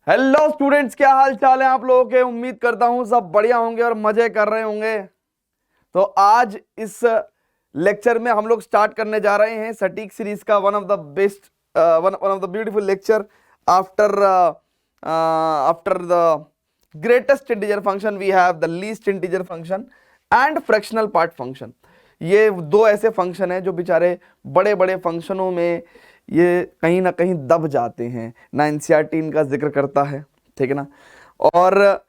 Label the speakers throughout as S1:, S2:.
S1: Hello students, क्या हाल चाल है आप लोगों के। उम्मीद करता हूं सब बढ़िया होंगे और मजे कर रहे होंगे। तो आज इस लेक्चर में हम लोग स्टार्ट करने जा रहे हैं सटीक सीरीज का one of the best one of the beautiful lecture after after the greatest integer function we have the least integer function and fractional part function. ये दो ऐसे फंक्शन हैं जो बेचारे बड़े बड़े फंक्शनों में ये कहीं ना कहीं दब जाते हैं ना। एनसीईआरटी इनका जिक्र करता है, ठीक है ना। और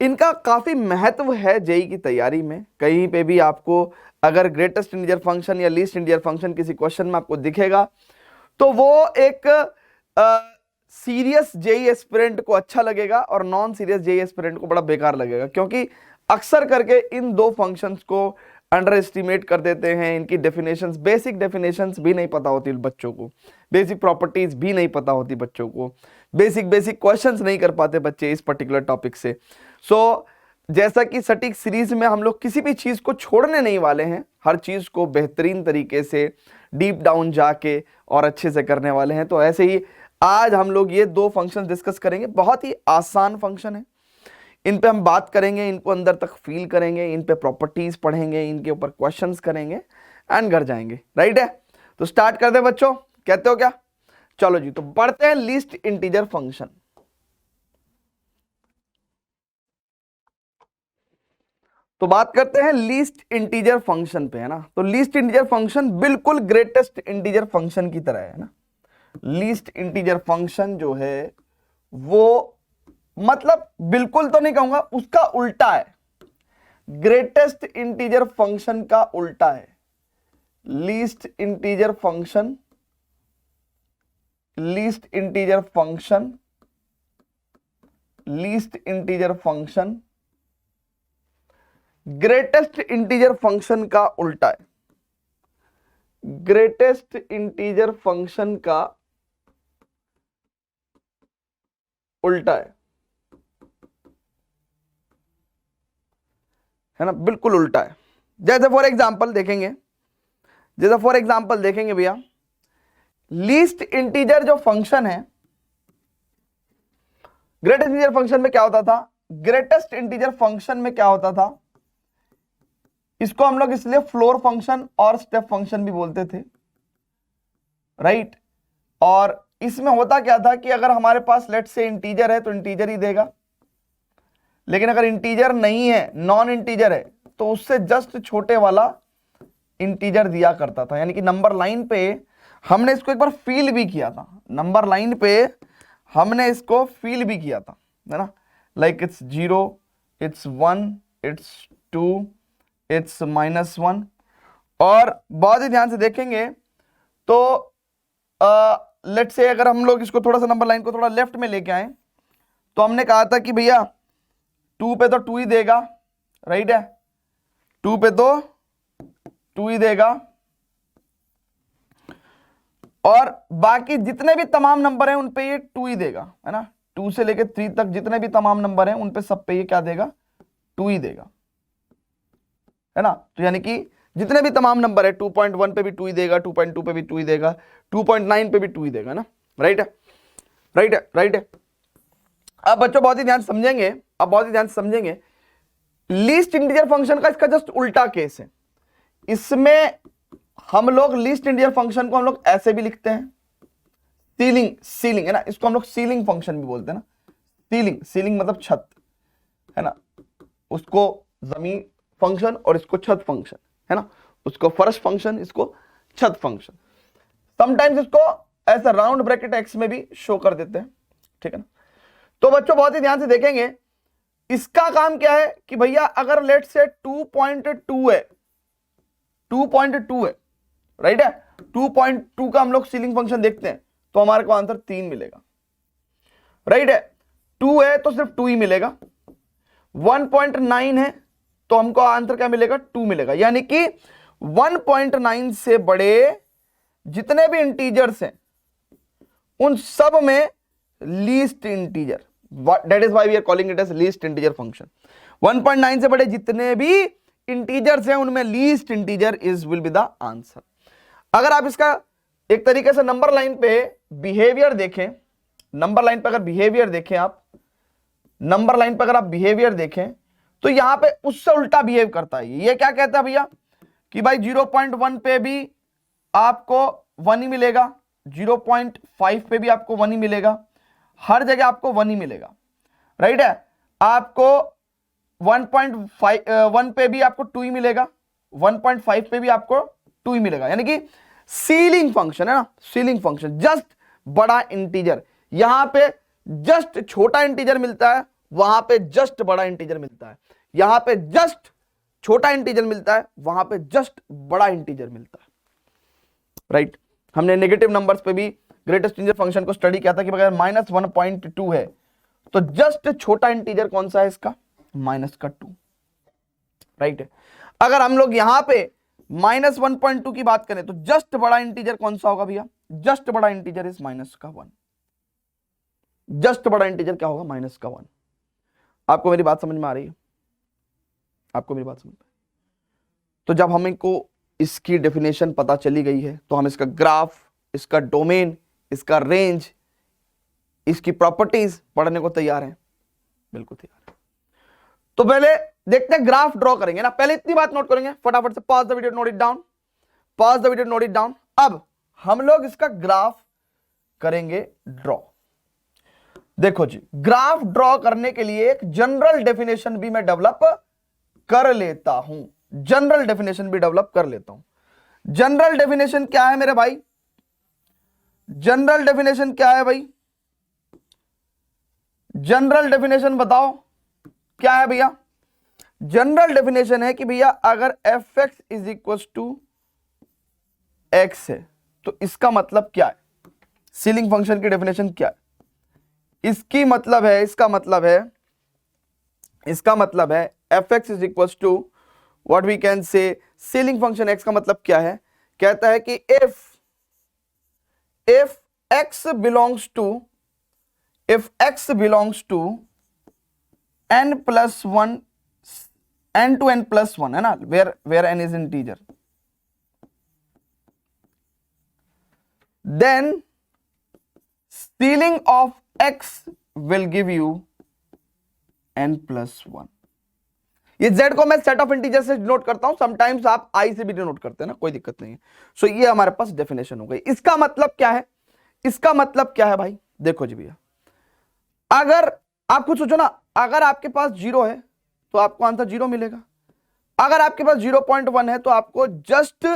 S1: इनका काफी महत्व है जेई की तैयारी में। कहीं पे भी आपको अगर ग्रेटेस्ट इंटीजर फंक्शन या लीस्ट इंटीजर फंक्शन किसी क्वेश्चन में आपको दिखेगा तो वो एक सीरियस जेई एस्पिरेंट को अच्छा लगेगा और नॉन सीरियस जेई एस्पिरेंट को बड़ा बेकार लगेगा, क्योंकि अक्सर करके इन दो फंक्शंस को अंडर एस्टिमेट कर देते हैं। इनकी डेफिनेशंस, बेसिक डेफिनेशंस भी नहीं पता होती बच्चों को, बेसिक प्रॉपर्टीज भी नहीं पता होती बच्चों को, बेसिक क्वेश्चंस नहीं कर पाते बच्चे इस पर्टिकुलर टॉपिक से। सो जैसा कि सटीक सीरीज में हम लोग किसी भी चीज को छोड़ने नहीं वाले हैं, हर चीज को बेहतरीन तरीके से डीप डाउन जाके और अच्छे से करने वाले हैं। तो ऐसे ही आज हम लोग ये दो फंक्शन डिस्कस करेंगे। बहुत ही आसान फंक्शन है, इन पे हम बात करेंगे, इनको अंदर तक फील करेंगे, इन पे प्रॉपर्टीज पढ़ेंगे, इनके ऊपर क्वेश्चंस करेंगे एंड घर जाएंगे। राइट है, तो स्टार्ट कर दे बच्चों, कहते हो क्या? चलो जी, तो बढ़ते हैं लीस्ट इंटीजर फंक्शन। तो बात करते हैं लीस्ट इंटीजर फंक्शन पे, है ना। तो लीस्ट इंटीजर फंक्शन बिल्कुल ग्रेटेस्ट इंटीजर फंक्शन की तरह है ना। लीस्ट इंटीजर फंक्शन जो है वो मतलब बिल्कुल तो नहीं कहूंगा, उसका उल्टा है। ग्रेटेस्ट इंटीजर फंक्शन का उल्टा है least integer function. Least integer function, least integer function greatest integer function का उल्टा है। ग्रेटेस्ट इंटीजर फंक्शन का उल्टा है ना, बिल्कुल उल्टा है। जैसे फॉर एग्जांपल देखेंगे भैया, लीस्ट इंटीजर जो फंक्शन है, ग्रेटेस्ट इंटीजर फंक्शन में क्या होता था? ग्रेटेस्ट इंटीजर फंक्शन में क्या होता था? इसको हम लोग इसलिए फ्लोर फंक्शन और स्टेप फंक्शन भी बोलते थे, राइट। और इसमें होता क्या था कि अगर हमारे पास लेट से इंटीजर है तो इंटीजर ही देगा, लेकिन अगर इंटीजर नहीं है, नॉन इंटीजर है, तो उससे जस्ट छोटे वाला इंटीजर दिया करता था। यानी कि नंबर लाइन पे हमने इसको एक बार फील भी किया था, नंबर लाइन पे हमने इसको फील भी किया था, है ना। Like it's 0, it's 1, it's 2, it's -1। और बहुत ही ध्यान से देखेंगे तो लेट से अगर हम लोग इसको थोड़ा सा नंबर लाइन को थोड़ा लेफ्ट में लेके आए तो हमने कहा था कि भैया 2 पे तो 2 ही देगा, राइट है। 2 पे तो 2 ही देगा और बाकी जितने भी तमाम नंबर हैं उन पे ये 2 ही देगा, है ना। 2 से लेके 3 तक जितने भी तमाम नंबर हैं उन पे सब पे ये क्या देगा? 2 ही देगा, है ना। तो यानी कि जितने भी तमाम नंबर है 2.1 पे भी 2 ही देगा, 2.2 पे भी 2 ही देगा, 2.9 पे भी 2 ही देगा, है ना। राइट है, राइट है, राइट है। अब बच्चों बहुत ही ध्यान समझेंगे, लीस्ट इंटीजर फंक्शन का इसका जस्ट उल्टा केस है। इसमें हम लोग लीस्ट इंटीजर फंक्शन को हम लोग ऐसे भी लिखते हैं, सीलिंग है ना, इसको हम लोग सीलिंग फंक्शन भी बोलते हैं ना। सीलिंग मतलब छत, है ना। उसको जमीन फंक्शन और इसको छत फंक्शन, है ना। उसको फर्श फंक्शन, इसको छत फंक्शन। समटाइम्स इसको ऐसा राउंड ब्रैकेट एक्स में भी शो कर देते हैं, ठीक है ना। तो बच्चों बहुत ही ध्यान से देखेंगे, इसका काम क्या है कि भैया अगर लेट से 2.2 है, 2.2 है, राइट है। 2.2 का हम लोग सीलिंग फंक्शन देखते हैं तो हमारे को आंसर 3 मिलेगा, राइट है। 2 है तो सिर्फ 2 ही मिलेगा। 1.9 है तो हमको आंसर क्या मिलेगा? 2 मिलेगा। यानी कि 1.9 से बड़े जितने भी इंटीजर्स हैं उन सब में least integer, that is why we are calling it as least integer function. 1.9 से बड़े जितने भी इंटीजर्स हैं उनमें least integer is will be the answer. अगर आप इसका एक तरीके से नंबर लाइन पे बिहेवियर देखें, नंबर लाइन पर अगर बिहेवियर देखें आप, नंबर लाइन पर अगर आप बिहेवियर देखें तो यहां पे उससे उल्टा बिहेव करता है। ये क्या कहता है भैया कि भाई 0.1 पे भी आपको 1 ही मिलेगा, 0.5 पे भी आपको 1 ही मिलेगा, हर जगह आपको 1 ही मिलेगा, राइट है। आपको 1.1 पे भी आपको 2 ही मिलेगा, 1.5 पे भी आपको 2 ही मिलेगा, यानी कि सीलिंग फंक्शन है ना, सीलिंग फंक्शन, जस्ट बड़ा इंटीजर, यहां पे जस्ट छोटा इंटीजर मिलता है, वहां पे जस्ट बड़ा इंटीजर मिलता है, यहां पे जस्ट छोटा इंटीजर मिलता है, वहां पे जस्ट बड़ा इंटीजर मिलता है, राइट। हमने नेगेटिव नंबर्स पे भी ग्रेटेस्ट इंटीजर फंक्शन को स्टडी किया था कि अगर -1.2 है तो जस्ट छोटा इंटीजर कौन सा है इसका, -2, राइट है। अगर हम लोग यहां पे -1.2 की बात करें तो जस्ट बड़ा इंटीजर कौन सा होगा भैया, जस्ट बड़ा इंटीजर इज -1, जस्ट बड़ा इंटीजर क्या होगा, -1। आपको मेरी बात समझ में आ रही है, आपको मेरी बात समझ में? तो जब हमें को इसकी डेफिनेशन पता चली गई है तो हम इसका ग्राफ, इसका डोमेन, इसका रेंज, इसकी प्रॉपर्टीज पढ़ने को तैयार हैं, बिल्कुल तैयार है। तो पहले देखते हैं, ग्राफ ड्रॉ करेंगे ना, पहले इतनी बात नोट करेंगे फटाफट से, pause the video, note it down, pause the video, note it down. अब हम लोग इसका ग्राफ करेंगे ड्रॉ। देखो जी, ग्राफ ड्रॉ करने के लिए एक जनरल डेफिनेशन भी मैं डेवलप कर लेता हूं, जनरल डेफिनेशन भी डेवलप कर लेता हूं। जनरल डेफिनेशन क्या है मेरे भाई, जनरल डेफिनेशन क्या है भाई, जनरल डेफिनेशन बताओ क्या है भैया। जनरल डेफिनेशन है कि भैया अगर fx is equal to x है तो इसका मतलब क्या है, सीलिंग फंक्शन की डेफिनेशन क्या है, इसकी मतलब है, इसका मतलब है, इसका मतलब है fx is equal to what we can say, ceiling function x का मतलब क्या है, कहता है कि if x belongs to n plus 1, n to n plus 1 है ना, where n is integer, then ceiling of x will give you n plus 1। ये z को मैं सेट ऑफ इंटीजर से डिनोट करता हूं, समटाइम्स आप i से भी डिनोट करते हैं ना, कोई दिक्कत नहीं है। सो ये हमारे पास डेफिनेशन हो गई। इसका मतलब क्या है, इसका मतलब क्या है भाई, देखो जी भैया, अगर आप कुछ सोचो ना, अगर आपके पास 0 है तो आपको आंसर 0 मिलेगा, अगर आपके पास 0.1 है तो आपको जस्ट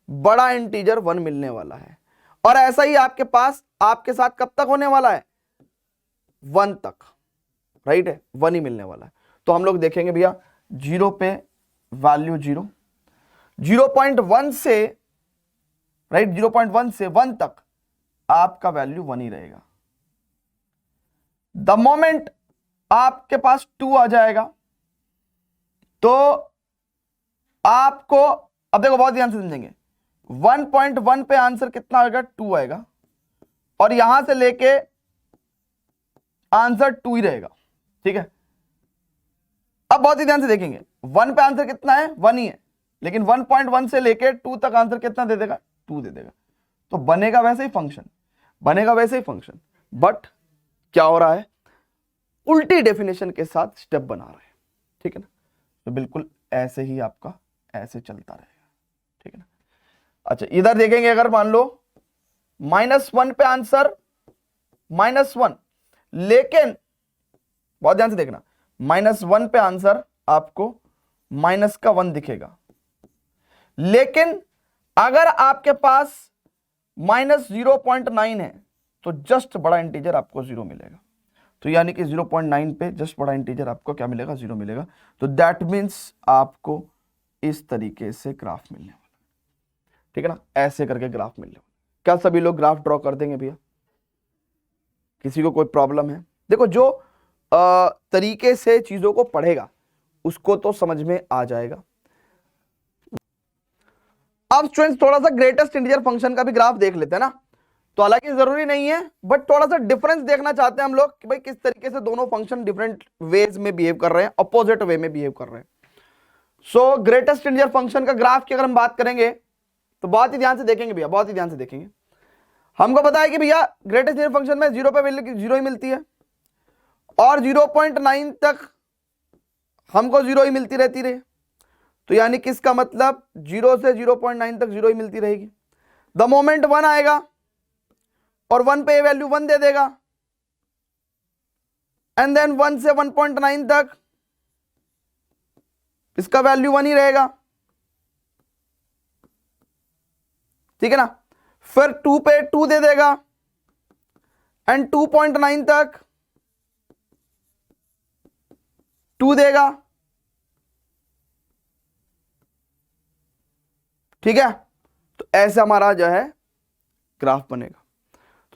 S1: बड़ा इंटीजर 1 मिलने वाला है, और ऐसा ही आपके पास, आपके साथ कब तक होने वाला है, 1 तक, राइट है, 1 ही मिलने वाला है। तो हम लोग देखेंगे भैया 0 पे वैल्यू 0, 0.1 से, राइट, 0.1 से 1 तक आपका वैल्यू 1 ही रहेगा। द मोमेंट आपके पास 2 आ जाएगा तो आपको, अब देखो बहुत ध्यान से समझेंगे, 1.1 पे आंसर कितना आएगा, 2 आएगा, और यहां से लेके आंसर 2 ही रहेगा, ठीक है। अब बहुत ही ध्यान से देखेंगे, 1 पे आंसर कितना है, 1 ही है, लेकिन 1.1 से लेके 2 तक आंसर कितना दे देगा, 2 दे देगा। तो बनेगा वैसे ही फंक्शन, बनेगा वैसे ही फंक्शन, बट क्या हो रहा है, उल्टी डेफिनेशन के साथ स्टेप बना रहे हैं, ठीक है ना। तो बिल्कुल ऐसे ही आपका ऐसे चलता रहेगा, ठीक है ना। अच्छा इधर देखेंगे, अगर मान लो -1 पे आंसर -1, लेकिन बहुत ध्यान से देखना, -1 पे आंसर आपको -1 दिखेगा, लेकिन अगर आपके पास -0.9 है तो जस्ट बड़ा इंटीजर आपको 0 मिलेगा। तो यानी कि 0.9 पे जस्ट बड़ा इंटीजर आपको क्या मिलेगा, 0 मिलेगा। तो दैट मीन्स आपको इस तरीके से ग्राफ मिलने वाला, ठीक है ना, ऐसे करके ग्राफ मिलने वाला। क्या सभी लोग ग्राफ ड्रॉ कर देंगे भैया, किसी को कोई प्रॉब्लम है? देखो जो तरीके से चीजों को पढ़ेगा उसको तो समझ में आ जाएगा। अब स्टूडेंट्स थोड़ा सा ग्रेटेस्ट इंटीजर फंक्शन का भी ग्राफ देख लेते हैं ना। तो हालांकि जरूरी नहीं है, बट थोड़ा सा डिफरेंस देखना चाहते हैं हम लोग कि भाई किस तरीके से दोनों फंक्शन डिफरेंट वेज में बिहेव कर रहे हैं, अपोजिट वे में बिहेव कर रहे हैं। सो ग्रेटेस्ट इंटीजर फंक्शन का ग्राफ की अगर हम बात करेंगे तो बहुत ही ध्यान से देखेंगे भैया, बहुत ही ध्यान से देखेंगे। हमको पता है कि भैया ग्रेटेस्ट इंटीजर फंक्शन में 0 पे वैल्यू 0 ही मिलती है और 0.9 तक हमको 0 ही मिलती रहती रहे, तो यानी किसका मतलब 0 से 0.9 तक 0 ही मिलती रहेगी। द मोमेंट 1 आएगा और 1 पे वैल्यू 1 दे देगा एंड देन 1 से 1.9 तक इसका वैल्यू 1 ही रहेगा, ठीक है ना। फिर 2 पे 2 दे देगा एंड 2.9 तक 2 देगा, ठीक है। तो ऐसे हमारा जो है ग्राफ बनेगा।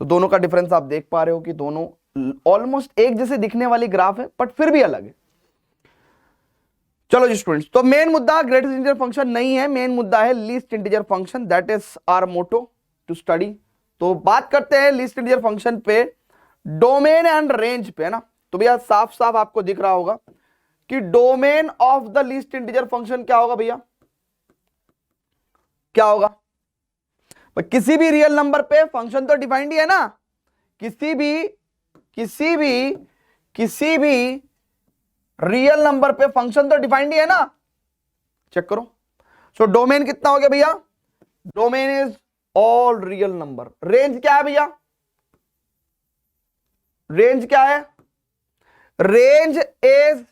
S1: तो दोनों का डिफरेंस आप देख पा रहे हो कि दोनों ऑलमोस्ट एक जैसे दिखने वाली ग्राफ है बट फिर भी अलग है। चलो जी स्टूडेंट्स, तो मेन मुद्दा ग्रेटेस्ट इंटीजर फंक्शन नहीं है, मेन मुद्दा है least integer function, that is our motto to study. तो बात करते हैं लीस्ट इंटीजर फंक्शन पे, डोमेन एंड रेंज पे, है ना। तो भैया साफ साफ आपको दिख रहा होगा कि domain of the least integer function क्या होगा भैया, क्या होगा। किसी भी रियल नंबर पे फंक्शन तो डिफाइंड ही है ना, किसी भी रियल नंबर पे फंक्शन तो डिफाइंड ही है ना, चेक करो। सो डोमेन कितना हो गया भैया, domain is all real number. Range क्या है भैया, रेंज क्या है, range is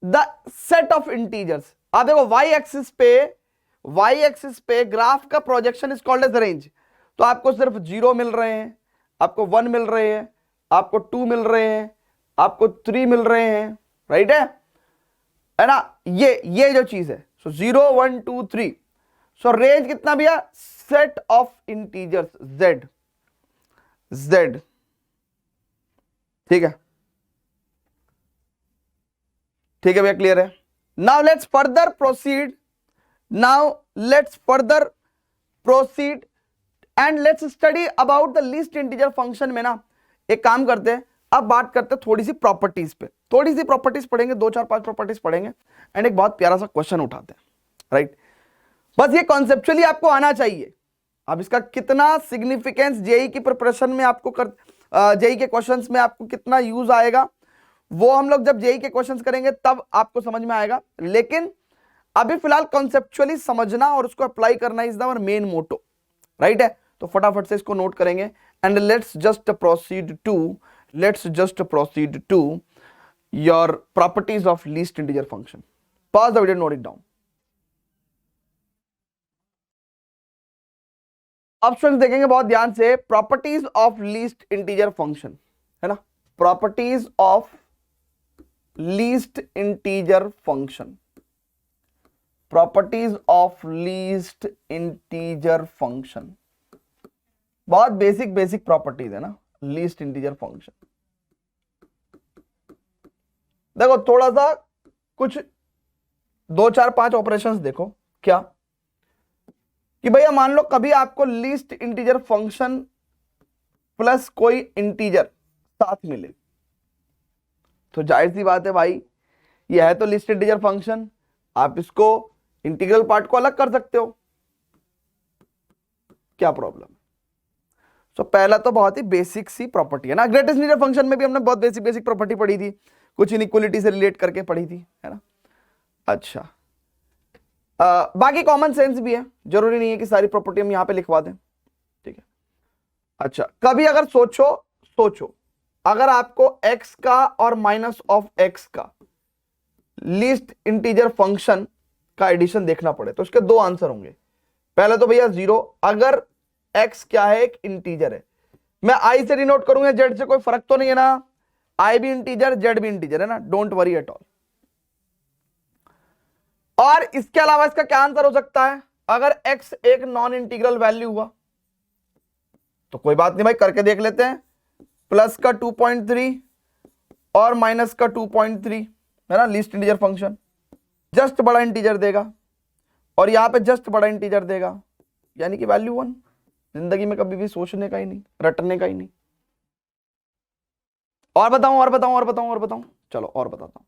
S1: the set of integers. आप देखो वाई एक्सिस पे ग्राफ का projection is called as range. तो आपको सिर्फ 0 मिल रहे हैं, आपको 1 मिल रहे हैं, आपको 2 मिल रहे हैं, आपको 3 मिल रहे हैं, राइट है ना। ये जो चीज है, सो 0 1 2 3। सो रेंज कितना भैया, सेट ऑफ इंटीजर्स z, ठीक है, ठीक है भैया, क्लियर है। Now let's further proceed and let's study about the least integer function में ना एक काम करते हैं, अब बात करते हैं थोड़ी सी प्रॉपर्टीज पे, थोड़ी सी प्रॉपर्टीज पढ़ेंगे, 2 4 5 प्रॉपर्टीज पढ़ेंगे एंड एक बहुत प्यारा सा क्वेश्चन उठाते हैं, राइट। बस ये कॉन्सेप्चुअली आपको आना चाहिए। अब इसका कितना सिग्निफिकेंस जेई की प्रिपरेशन में आपको जेई के क्वेश्चंस में आपको कितना यूज आएगा, वो हम लोग जब जेई के क्वेश्चंस करेंगे तब आपको समझ में आएगा। लेकिन अभी फिलहाल कॉन्सेप्चुअली समझना और उसको अप्लाई करना is our main motto, right है। तो फटाफट से इसको नोट करेंगे and let's just proceed to your properties of least integer function. Pause the video, note it down. Options देखेंगे बहुत ध्यान से, properties of least integer function, है ना, properties of least integer function, properties of least integer function, बहुत basic properties है ना least integer function. देखो थोड़ा सा कुछ 2 4 5 ऑपरेशंस देखो, क्या कि भैया मान लो कभी आपको लीस्ट इंटीजर फंक्शन प्लस कोई इंटीजर साथ मिले, तो जाहिर सी बात है भाई यह है तो लीस्ट इंटीजर फंक्शन, आप इसको इंटीग्रल पार्ट को अलग कर सकते हो, क्या प्रॉब्लम है। सो पहला तो बहुत ही बेसिक सी प्रॉपर्टी है ना, ग्रेटेस्ट इंटीजर फंक्शन में भी हमने बहुत बेसिक प्रॉपर्टी पढ़ी थी, कुछ इनइक्वालिटी से रिलेट करके पढ़ी थी, है ना। अच्छा बाकी कॉमन सेंस भी है, जरूरी नहीं है कि सारी प्रॉपर्टी हम यहां पे लिखवा दें, ठीक है। अच्छा कभी अगर सोचो अगर आपको x का और माइनस ऑफ x का लीस्ट इंटीजर फंक्शन का एडिशन देखना पड़े तो उसके 2 आंसर होंगे। पहले तो भैया 0, अगर x क्या है, एक इंटीजर है, मैं i से डिनोट करूंगा, z से कोई फर्क तो नहीं है ना, i भी इंटीजर z भी इंटीजर है ना, डोंट वरी एट ऑल। और इसके अलावा इसका क्या आंसर हो सकता है, अगर x एक नॉन इंटीग्रल वैल्यू हुआ तो कोई बात नहीं भाई, करके देख लेते हैं, प्लस का 2.3 और माइनस का 2.3, है ना, लीस्ट इंटीजर फंक्शन जस्ट बड़ा इंटीजर देगा और यहां पे जस्ट बड़ा इंटीजर देगा, यानी कि वैल्यू 1। जिंदगी में कभी भी सोचने का ही नहीं, रटने का ही नहीं। और बताऊं, चलो और बताता हूं,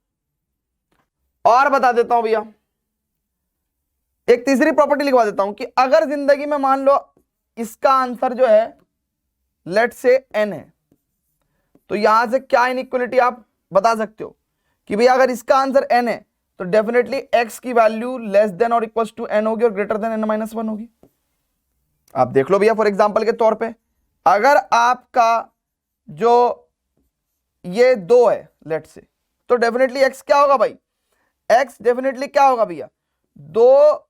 S1: और बता देता हूं भैया, एक तीसरी प्रॉपर्टी लिखवा देता हूं कि अगर जिंदगी में मान लो इसका आंसर जो है लेट से n है, तो यहां से क्या इनइक्वलिटी आप बता सकते हो कि भैया अगर इसका आंसर n है तो डेफिनेटली x की वैल्यू लेस देन और इक्वल टू n होगी और ग्रेटर देन n माइनस 1 होगी। आप देख लो भैया, फॉर एग्जांपल के तौर पे अगर आपका जो ये 2 है लेट से, तो डेफिनेटली x क्या होगा भाई, x डेफिनेटली क्या होगा भैया, 2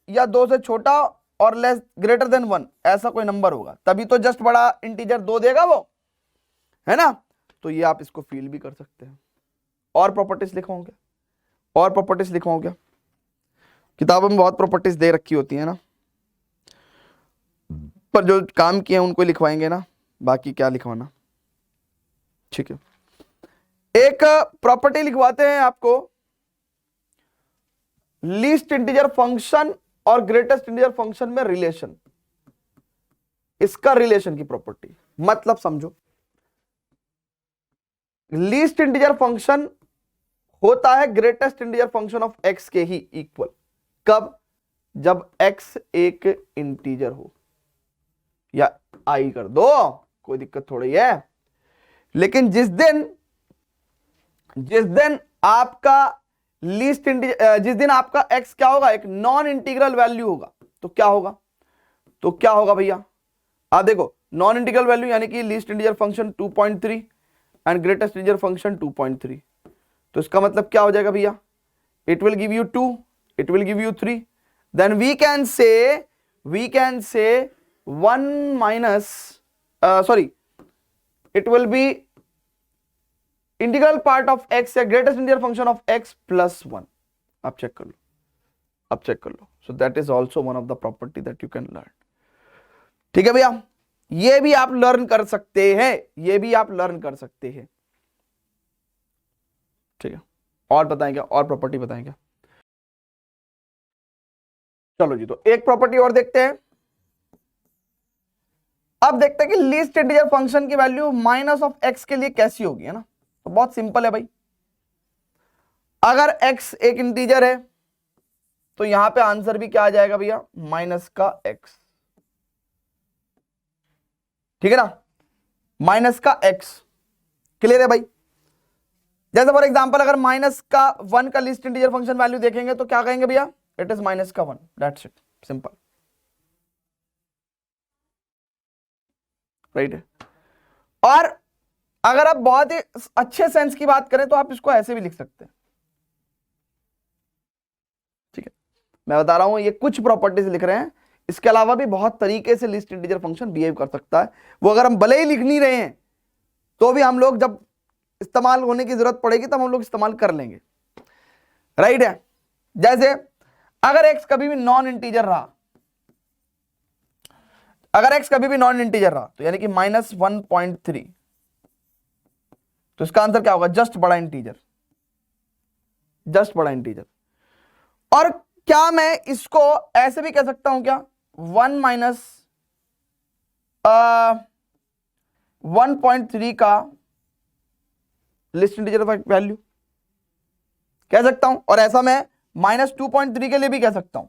S1: या 2 से छोटा और लेस ग्रेटर देन 1 ऐसा कोई नंबर होगा, तभी तो जस्ट बड़ा इंटीजर 2 देगा वो, है ना। तो ये आप इसको फील भी कर सकते हैं। और प्रॉपर्टीज लिखवाऊं क्या, और प्रॉपर्टीज लिखवाऊं क्या, किताबों में बहुत प्रॉपर्टीज दे रखी होती है ना, पर जो काम किए हैं उनको लिखवाएंगे ना, बाकी क्या लिखवाना। ठीक है, एक प्रॉपर्टी लिखवाते हैं आपको, लीस्ट इंटीजर फंक्शन और ग्रेटेस्ट इंटीजर फंक्शन में रिलेशन, इसका रिलेशन की प्रॉपर्टी। मतलब समझो, लीस्ट इंटीजर फंक्शन होता है greatest integer function of x के ही इक्वल। कब, जब एक्स एक इंटीजर हो, या आई कर दो, कोई दिक्कत थोड़ी है। लेकिन जिस दिन आपका लीस्ट इंटीजर, जिस दिन आपका x क्या होगा, एक नॉन इंटीग्रल वैल्यू होगा, तो क्या होगा, तो क्या होगा भैया, आप देखो नॉन इंटीग्रल वैल्यू यानी कि least integer function 2.3 and greatest integer function 2.3, तो इसका मतलब क्या हो जाएगा भैया, it will give you 2, it will give you 3, then we can say 1 minus sorry it will be integral part of x या greatest integer function of x plus 1। आप check कर लो, आप चेक कर लो। So that is also one of the property that you can learn. ठीक है भैया, ये भी आप लर्न कर सकते हैं, ये भी आप लर्न कर सकते हैं। ठीक है, और बताएंगे, और प्रॉपर्टी बताएंगे। चलो जी, तो एक प्रॉपर्टी और देखते हैं। अब देखते हैं कि लीस्ट इंटीजर फंक्शन की वैल्यू माइनस ऑफ एक्स के लिए कैसी होगी, है ना। तो बहुत सिंपल है भाई, अगर x एक इंटीजर है तो यहां पे आंसर भी क्या आ जाएगा भैया, माइनस का x। ठीक है ना, माइनस का x। क्लियर है भाई। जैसे फॉर एग्जांपल अगर माइनस का 1 का लीस्ट इंटीजर फंक्शन वैल्यू देखेंगे तो क्या कहेंगे भैया, इट इज माइनस का 1, दैट्स इट, सिंपल, राइट है। और अगर आप बहुत ही अच्छे सेंस की बात करें तो आप इसको ऐसे भी लिख सकते हैं। ठीक है, मैं बता रहा हूं ये कुछ प्रॉपर्टीज लिख रहे हैं, इसके अलावा भी बहुत तरीके से लिस्ट इंटीजर फंक्शन बिहेव कर सकता है। वो अगर हम भले ही लिख नहीं रहे हैं तो भी हम लोग जब इस्तेमाल होने की जरूरत पड़ेगी तब हम लोग इस्तेमाल कर लेंगे, राइट है। जैसे अगर x कभी भी नॉन इंटीजर रहा, अगर x कभी भी नॉन इंटीजर रहा तो यानी कि -1.3, तो इसका आंसर क्या होगा, जस्ट बड़ा इंटीजर, जस्ट बड़ा इंटीजर। और क्या मैं इसको ऐसे भी कह सकता हूं क्या, 1 माइनस 1.3 का लिस्ट इंटीजर वैल्यू कह सकता हूं, और ऐसा मैं -2.3 के लिए भी कह सकता हूं।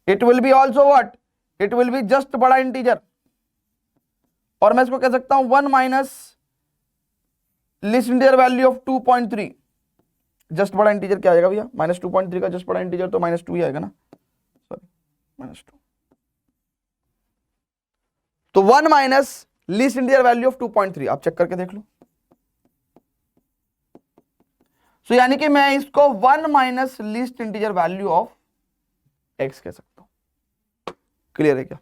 S1: It will B also what, it will be just बड़ा इंटीजर। और मैं इसको कह सकता हूं 1 minus list integer value of 2.3, just बड़ा इंटीजर क्या आएगा भैया, -2.3 का जस्ट बड़ा इंटीजर तो -2 ही आएगा ना, सॉरी -2। तो 1 minus least integer value of 2.3, आप चेक करके देख लो। सो यानी कि मैं इसको 1 minus least integer value of x कह सकता हूं। क्लियर है क्या।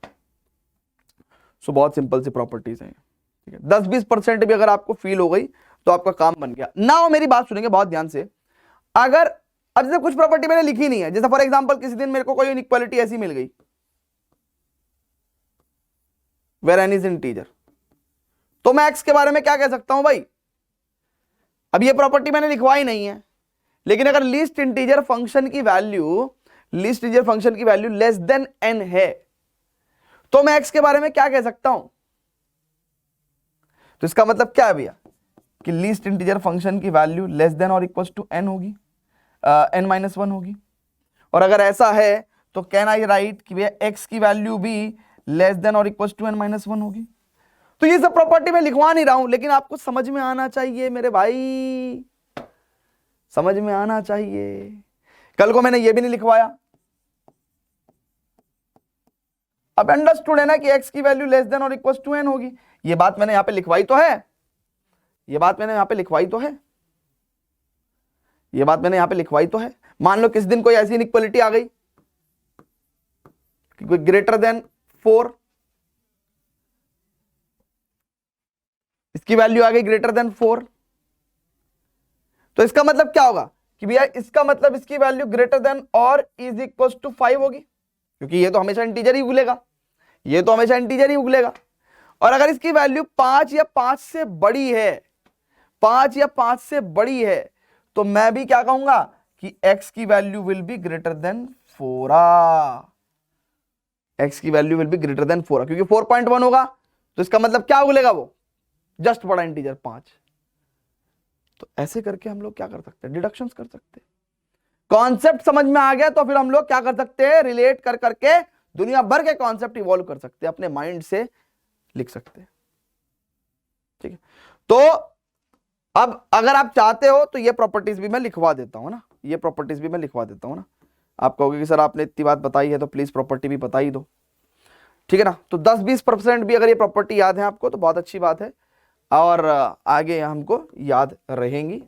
S1: सो बहुत सिंपल सी प्रॉपर्टीज हैं, ठीक है। 10-20% भी अगर आपको फील हो गई तो आपका काम बन गया ना। मेरी बात सुनेंगे बहुत ध्यान से। अगर अब जैसे कुछ प्रॉपर्टी मैंने लिखी नहीं है, जैसे फॉर एग्जांपल किसी दिन मेरे को कोई इनइक्वालिटी ऐसी मिल गई वेयर n इज इंटीजर, तो मैं x के बारे में क्या कह सकता हूं भाई, अब ये प्रॉपर्टी मैंने लिखवाई नहीं है, लेकिन अगर लीस्ट इंटीजर फंक्शन की वैल्यू, लीस्ट इंटीजर फंक्शन की वैल्यू लेस देन n है तो मैं x के बारे में क्या कह सकता हूं। तो इसका मतलब क्या है भैया कि लीस्ट इंटीजर फंक्शन की वैल्यू लेस देन और इक्वल टू n होगी, n-1 होगी। और अगर ऐसा है तो कैन आई राइट कि भैया x की वैल्यू भी लेस देन और इक्वल टू n-1 होगी। तो ये सब प्रॉपर्टी मैं लिखवा नहीं रहा हूं, लेकिन आपको समझ में आना चाहिए मेरे भाई, समझ में आना चाहिए। कल को मैंने ये भी नहीं लिखवाया। अब अंडरस्टूड है ना कि x की वैल्यू लेस देन और इक्वल टू n होगी। ये बात मैंने यहां पे लिखवाई तो है, ये बात मैंने यहां पे लिखवाई तो है, ये बात मैंने यहां पे लिखवाई तो है। मान लो किस दिन कोई ऐसी इनइक्वालिटी आ गई कि कोई ग्रेटर देन 4, इसकी वैल्यू आ गई ग्रेटर देन 4, तो इसका मतलब क्या होगा कि भैया इसका मतलब इसकी वैल्यू ग्रेटर देन और इज इक्वल टू 5 होगी, क्योंकि ये तो हमेशा इंटीजर ही उगलेगा, ये तो हमेशा इंटीजर ही उगलेगा। और अगर इसकी वैल्यू 5 या 5 से बड़ी है, 5 या 5 से बड़ी है, तो मैं भी क्या कहूंगा कि x की value will B greater then 4, x की value will B greater then 4, क्योंकि 4.1 होगा, तो इसका मतलब क्या उगलेगा, वो जस्ट बड़ा इंटीजर 5। तो ऐसे करके हम लोग क्या कर सकते हैं, डिडक्शंस कर सकते हैं। कॉन्सेप्ट समझ में आ गया तो फिर हम लोग क्या कर सकते हैं, रिलेट कर करके दुनिया भर के कॉन्सेप्ट इवॉल्व कर सकते हैं, अपने माइंड से लिख सकते हैं। ठीक है, तो अब अगर आप चाहते हो तो ये प्रॉपर्टीज भी मैं लिखवा देता हूं ना, ये प्रॉपर्टीज भी मैं लिखवा देता हूं ना। आप कहोगे कि सर आपने इतनी बात बताई है तो प्लीज प्रॉपर्टी भी बता ही दो, ठीक है ना। तो 10-20% भी अगर ये प्रॉपर्टी याद है आपको तो बहुत अच्छी बात है, और आगे हमको याद रहेंगी,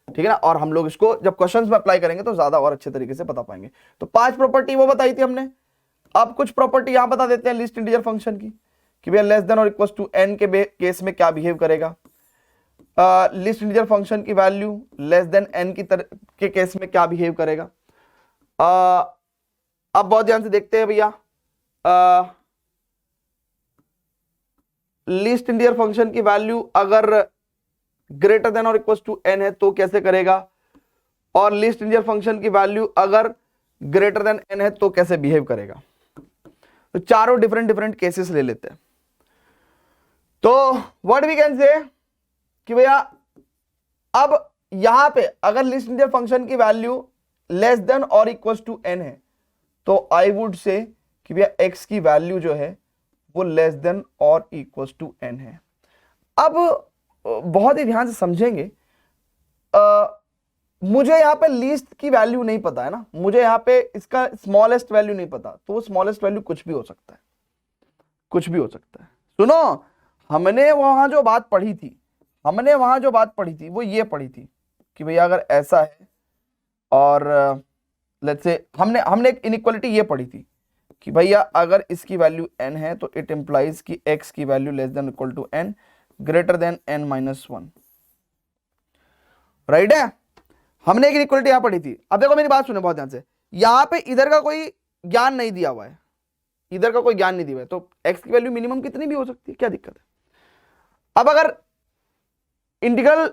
S1: ठीक है ना। और हम लोग इसको जब क्वेश्चंस में अप्लाई करेंगे तो ज्यादा और अच्छे तरीके से बता पाएंगे। तो 5 प्रॉपर्टी वो बताई थी हमने। अब कुछ प्रॉपर्टी यहां बता देते हैं लीस्ट इंटीजर फंक्शन की, कि भैया लेस देन और इक्वल टू n के केस में क्या बिहेव करेगा, लीस्ट इंटीजर फंक्शन की वैल्यू लेस देन n के केस में क्या बिहेव करेगा। अब बहुत ध्यान से देखते हैं भैया, लीस्ट इंटीजर फंक्शन की वैल्यू अगर ग्रेटर देन और इक्वल टू n है तो कैसे करेगा, और लीस्ट इंटीजर फंक्शन की वैल्यू अगर ग्रेटर देन n है तो कैसे बिहेव करेगा। तो चारों डिफरेंट केसेस ले लेते हैं। तो व्हाट वी कैन से कि भैया अब यहां पे अगर लिस्ट इंटीजर फंक्शन की वैल्यू लेस देन और इक्वल टू n है तो आई वुड से कि भैया x की वैल्यू जो है वो लेस देन और इक्वल टू n है। अब बहुत ही ध्यान से समझेंगे, मुझे यहां पे लीस्ट की वैल्यू नहीं पता है ना, मुझे यहां पे इसका स्मॉलेस्ट वैल्यू नहीं पता, तो वो स्मॉलेस्ट वैल्यू कुछ भी हो सकता है, कुछ भी हो सकता है। सुनो, हमने वहां जो बात पढ़ी थी, हमने वहां जो बात पढ़ी थी वो ये पढ़ी थी कि भैया अगर ऐसा है, और लेट्स से हमने एक इनइक्वालिटी ये पढ़ी थी कि भैया अगर इसकी वैल्यू n है तो इट इंप्लाइज कि x की value less than equal to n greater than n-1, right है। हमने एक इनइक्वालिटी यहां पढ़ी थी। अब देखो मेरी बात सुनो बहुत ध्यान से, यहां पे इधर का कोई ज्ञान नहीं दिया हुआ है, इधर का कोई ज्ञान नहीं दिया हुआ है, तो x की वैल्यू मिनिमम कितनी भी हो सकती है, क्या दिक्कत है। अब अगर integral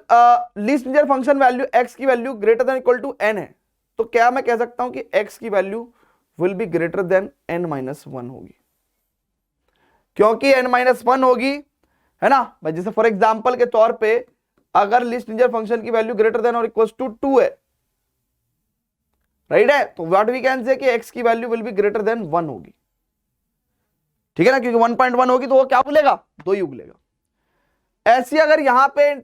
S1: least integer function value x की value greater than equal to n है, तो क्या मैं कह सकता हूं कि x की value will B greater than n-1 होगी, क्योंकि n-1 होगी, है ना भाई। जैसे फॉर एग्जांपल के तौर पे अगर लिस्ट इंटीजर फंक्शन की वैल्यू ग्रेटर देन और इक्वल टू 2 है, राइट है, तो व्हाट वी कैन से कि x की value will B greater then 1 होगी, ठीक है ना, क्योंकि 1.1 होगी तो वो क्या उगलेगा, 2 ही उगलेगा। ऐसी अगर यहां पे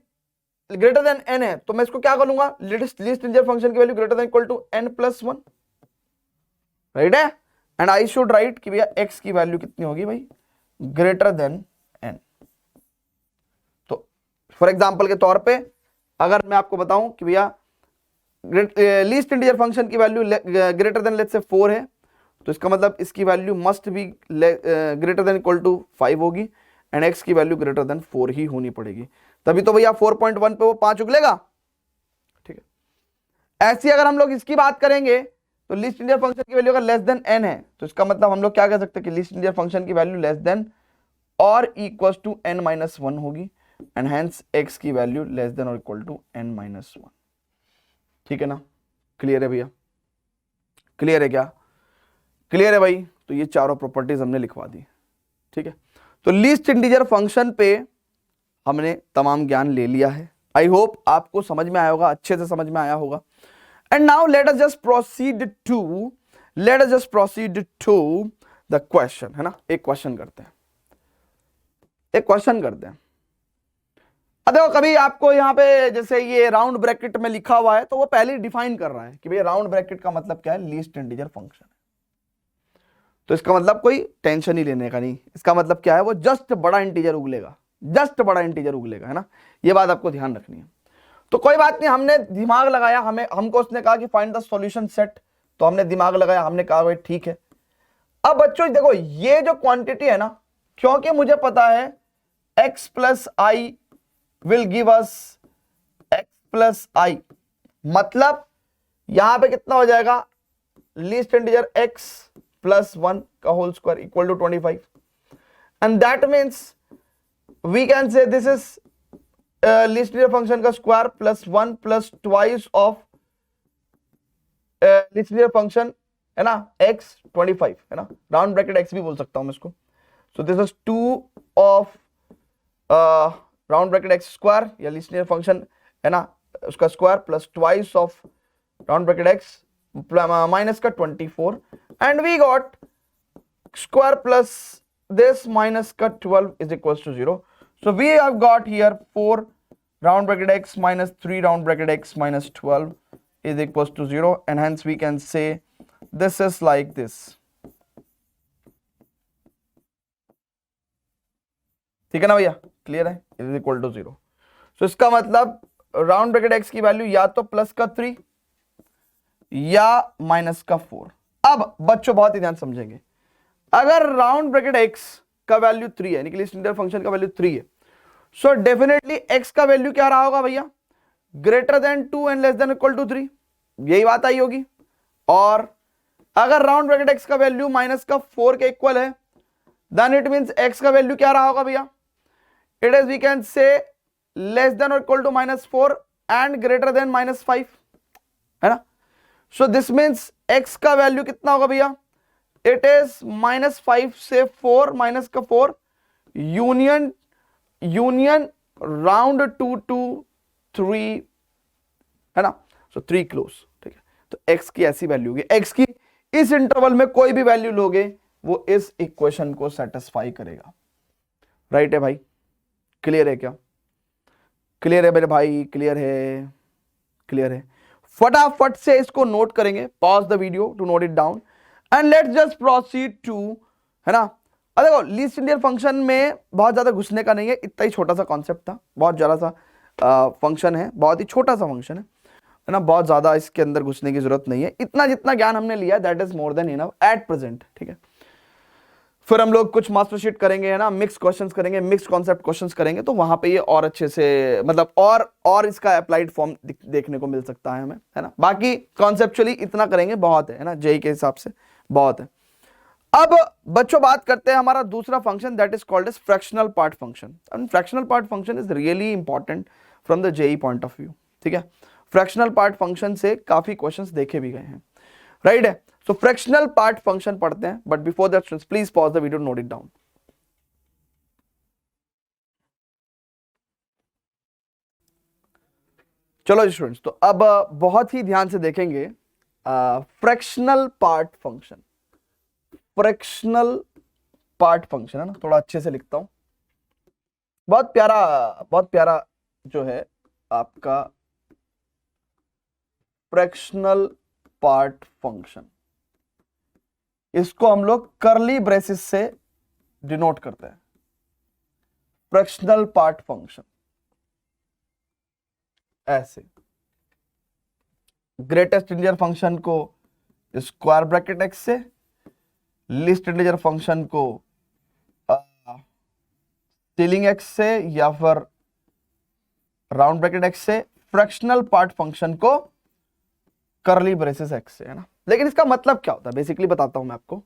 S1: ग्रेटर देन n है तो मैं इसको क्या करूंगा, लिस्ट इंटीजर फंक्शन की value greater than equal to n+1, right है। एंड आई शुड राइट कि भैया x की वैल्यू कितनी होगी भाई, ग्रेटर देन n। तो फॉर एग्जांपल के तौर पे अगर मैं आपको बताऊं कि भैया लीस्ट इंटीजर फंक्शन की value greater than let's say 4 है, तो इसका मतलब इसकी value must be greater than equal to 5 होगी, एंड x की वैल्यू ग्रेटर देन 4 ही होनी पड़ेगी, तभी तो भैया 4.1 पे वो 5 उगलेगा, ठीक है। ऐसी अगर हम लोग इसकी बात करेंगे तो लिस्ट इंटीजर फंक्शन की वैल्यू अगर लेस देन n है तो इसका मतलब हम लोग क्या कह सकते हैं कि लिस्ट इंटीजर फंक्शन की वैल्यू लेस देन और इक्वल टू n-1 होगी, एंड हेंस x की वैल्यू लेस देन और इक्वल टू n-1, ठीक है ना। क्लियर है भैया, क्लियर है क्या, क्लियर है भाई। तो ये चारों प्रॉपर्टीज हमने लिखवा दी, ठीक है। तो लिस्ट इंटीजर फंक्शन पे हमने तमाम ज्ञान ले लिया है। आई होप आपको समझ में आया होगा, अच्छे से समझ में आया होगा। And now let us just proceed to the question, है ना। एक क्वेश्चन करते हैं, अब देखो कभी आपको यहाँ पे जैसे ये राउंड ब्रैकेट में लिखा हुआ है तो वो पहले डिफाइन कर रहा है कि भाई राउंड ब्रैकेट का मतलब क्या है, लीस्ट इंटीजर फंक्शन। तो इसका मतलब कोई टेंशन ही लेने का नहीं, इसका मतलब क्या है, वो जस्ट बड़ा इंटीजर उगलेगा, है ना। ये बात आपको ध्यान रखनी है। तो कोई बात नहीं, हमने दिमाग लगाया, हमको उसने कहा कि फाइंड द सॉल्यूशन सेट, तो हमने दिमाग लगाया, हमने कहा भाई ठीक है। अब बच्चों देखो ये जो क्वांटिटी है ना, क्योंकि मुझे पता है x plus I will give us x plus I, मतलब यहां पे कितना हो जाएगा, लीस्ट इंटीजर x प्लस 1 का whole square equal to 25, and that means we can say this is least integer function का square plus 1 plus twice of least integer function, है ना, x 25, है ना, राउंड ब्रैकेट x भी बोल सकता हूं मैं इसको। So this is 2 of round bracket x square या लीस्ट इंटीजर फंक्शन, है ना, उसका square plus twice of round bracket x minus का 24, and we got square plus this minus का 12 is equals to 0. So we have got here 4 round bracket x minus 3 round bracket x minus 12 is equals to 0, and hence we can say this is like this. ठीक है ना भैया, clear है, is equal to 0. So इसका मतलब round bracket x की value या तो प्लस का 3 या माइनस का 4। अब बच्चों बहुत ही ध्यान समझेंगे, अगर राउंड ब्रैकेट x का वैल्यू 3 है, यानी कि लीस्ट इंटीजर फंक्शन का वैल्यू 3 है, सो डेफिनेटली x का वैल्यू क्या रहा होगा भैया, greater than 2 and less than equal to 3, यही बात आई होगी। और अगर राउंड ब्रैकेट x का वैल्यू माइनस का 4 के इक्वल है, देन इट मींस x का वैल्यू क्या रहा होगा भैया, इट इज वी कैन से लेस देन और equal to -4 and greater than -5, है ना। सो दिस मींस x का वैल्यू कितना होगा भैया, इट इज -5 से 4 माइनस का 4 यूनियन राउंड 2 टू 3, है ना। सो 3 क्लोज, ठीक है। तो x की ऐसी वैल्यू होगी, x की इस इंटरवल में कोई भी वैल्यू लोगे वो इस इक्वेशन को सेटिस्फाई करेगा, राइट है भाई, क्लियर है क्या, क्लियर है मेरे भाई, क्लियर है। फटाफट से इसको नोट करेंगे, pause the video to note it down and let's just proceed to, है ना। अब देखो लीस्ट इंटीजर फंक्शन में बहुत ज्यादा घुसने का नहीं है, इतना ही छोटा सा कॉन्सेप्ट था, बहुत ज्यादा सा फंक्शन है, बहुत ही छोटा सा फंक्शन है ना, बहुत ज्यादा इसके अंदर घुसने की जरूरत नहीं है, इतना जितना ज्ञान हमने लिया that is more than enough at present, ठीक है। फिर हम लोग कुछ मास्टरशीट करेंगे, है ना, मिक्स क्वेश्चंस करेंगे, मिक्स कॉन्सेप्ट क्वेश्चंस करेंगे, तो वहां पे ये और अच्छे से मतलब और इसका अप्लाइड फॉर्म देखने को मिल सकता है हमें, है ना। बाकी कॉन्सेप्चुअली इतना करेंगे बहुत है ना, जेई के हिसाब से बहुत है। अब बच्चों बात करते हैं हमारा दूसरा function that is called as fractional part function, and fractional part function is really important from the JEE point of view, ठीक है। फ्रैक्शनल पार्ट फंक्शन से काफी क्वेश्चंस देखे भी गए हैं, राइट है। सो फ्रैक्शनल पार्ट फंक्शन पढ़ते हैं, but before that students please pause the video, note it down. चलो स्टूडेंट्स, तो अब बहुत ही ध्यान से देखेंगे fractional part function, fractional part function, है ना, थोड़ा अच्छे से लिखता हूं, बहुत प्यारा जो है आपका फ्रैक्शनल पार्ट फंक्शन, इसको हम लोग करली ब्रेसिस से डिनोट करते हैं, फ्रैक्शनल पार्ट फंक्शन ऐसे, ग्रेटेस्ट इंटीजर फंक्शन को स्क्वायर ब्रैकेट x से, लीस्ट इंटीजर फंक्शन को सीलिंग x से या फिर राउंड ब्रैकेट x से, फ्रैक्शनल पार्ट फंक्शन को करली ब्रेसेस x से, है ना। लेकिन इसका मतलब क्या होता है बेसिकली बताता हूं मैं आपको।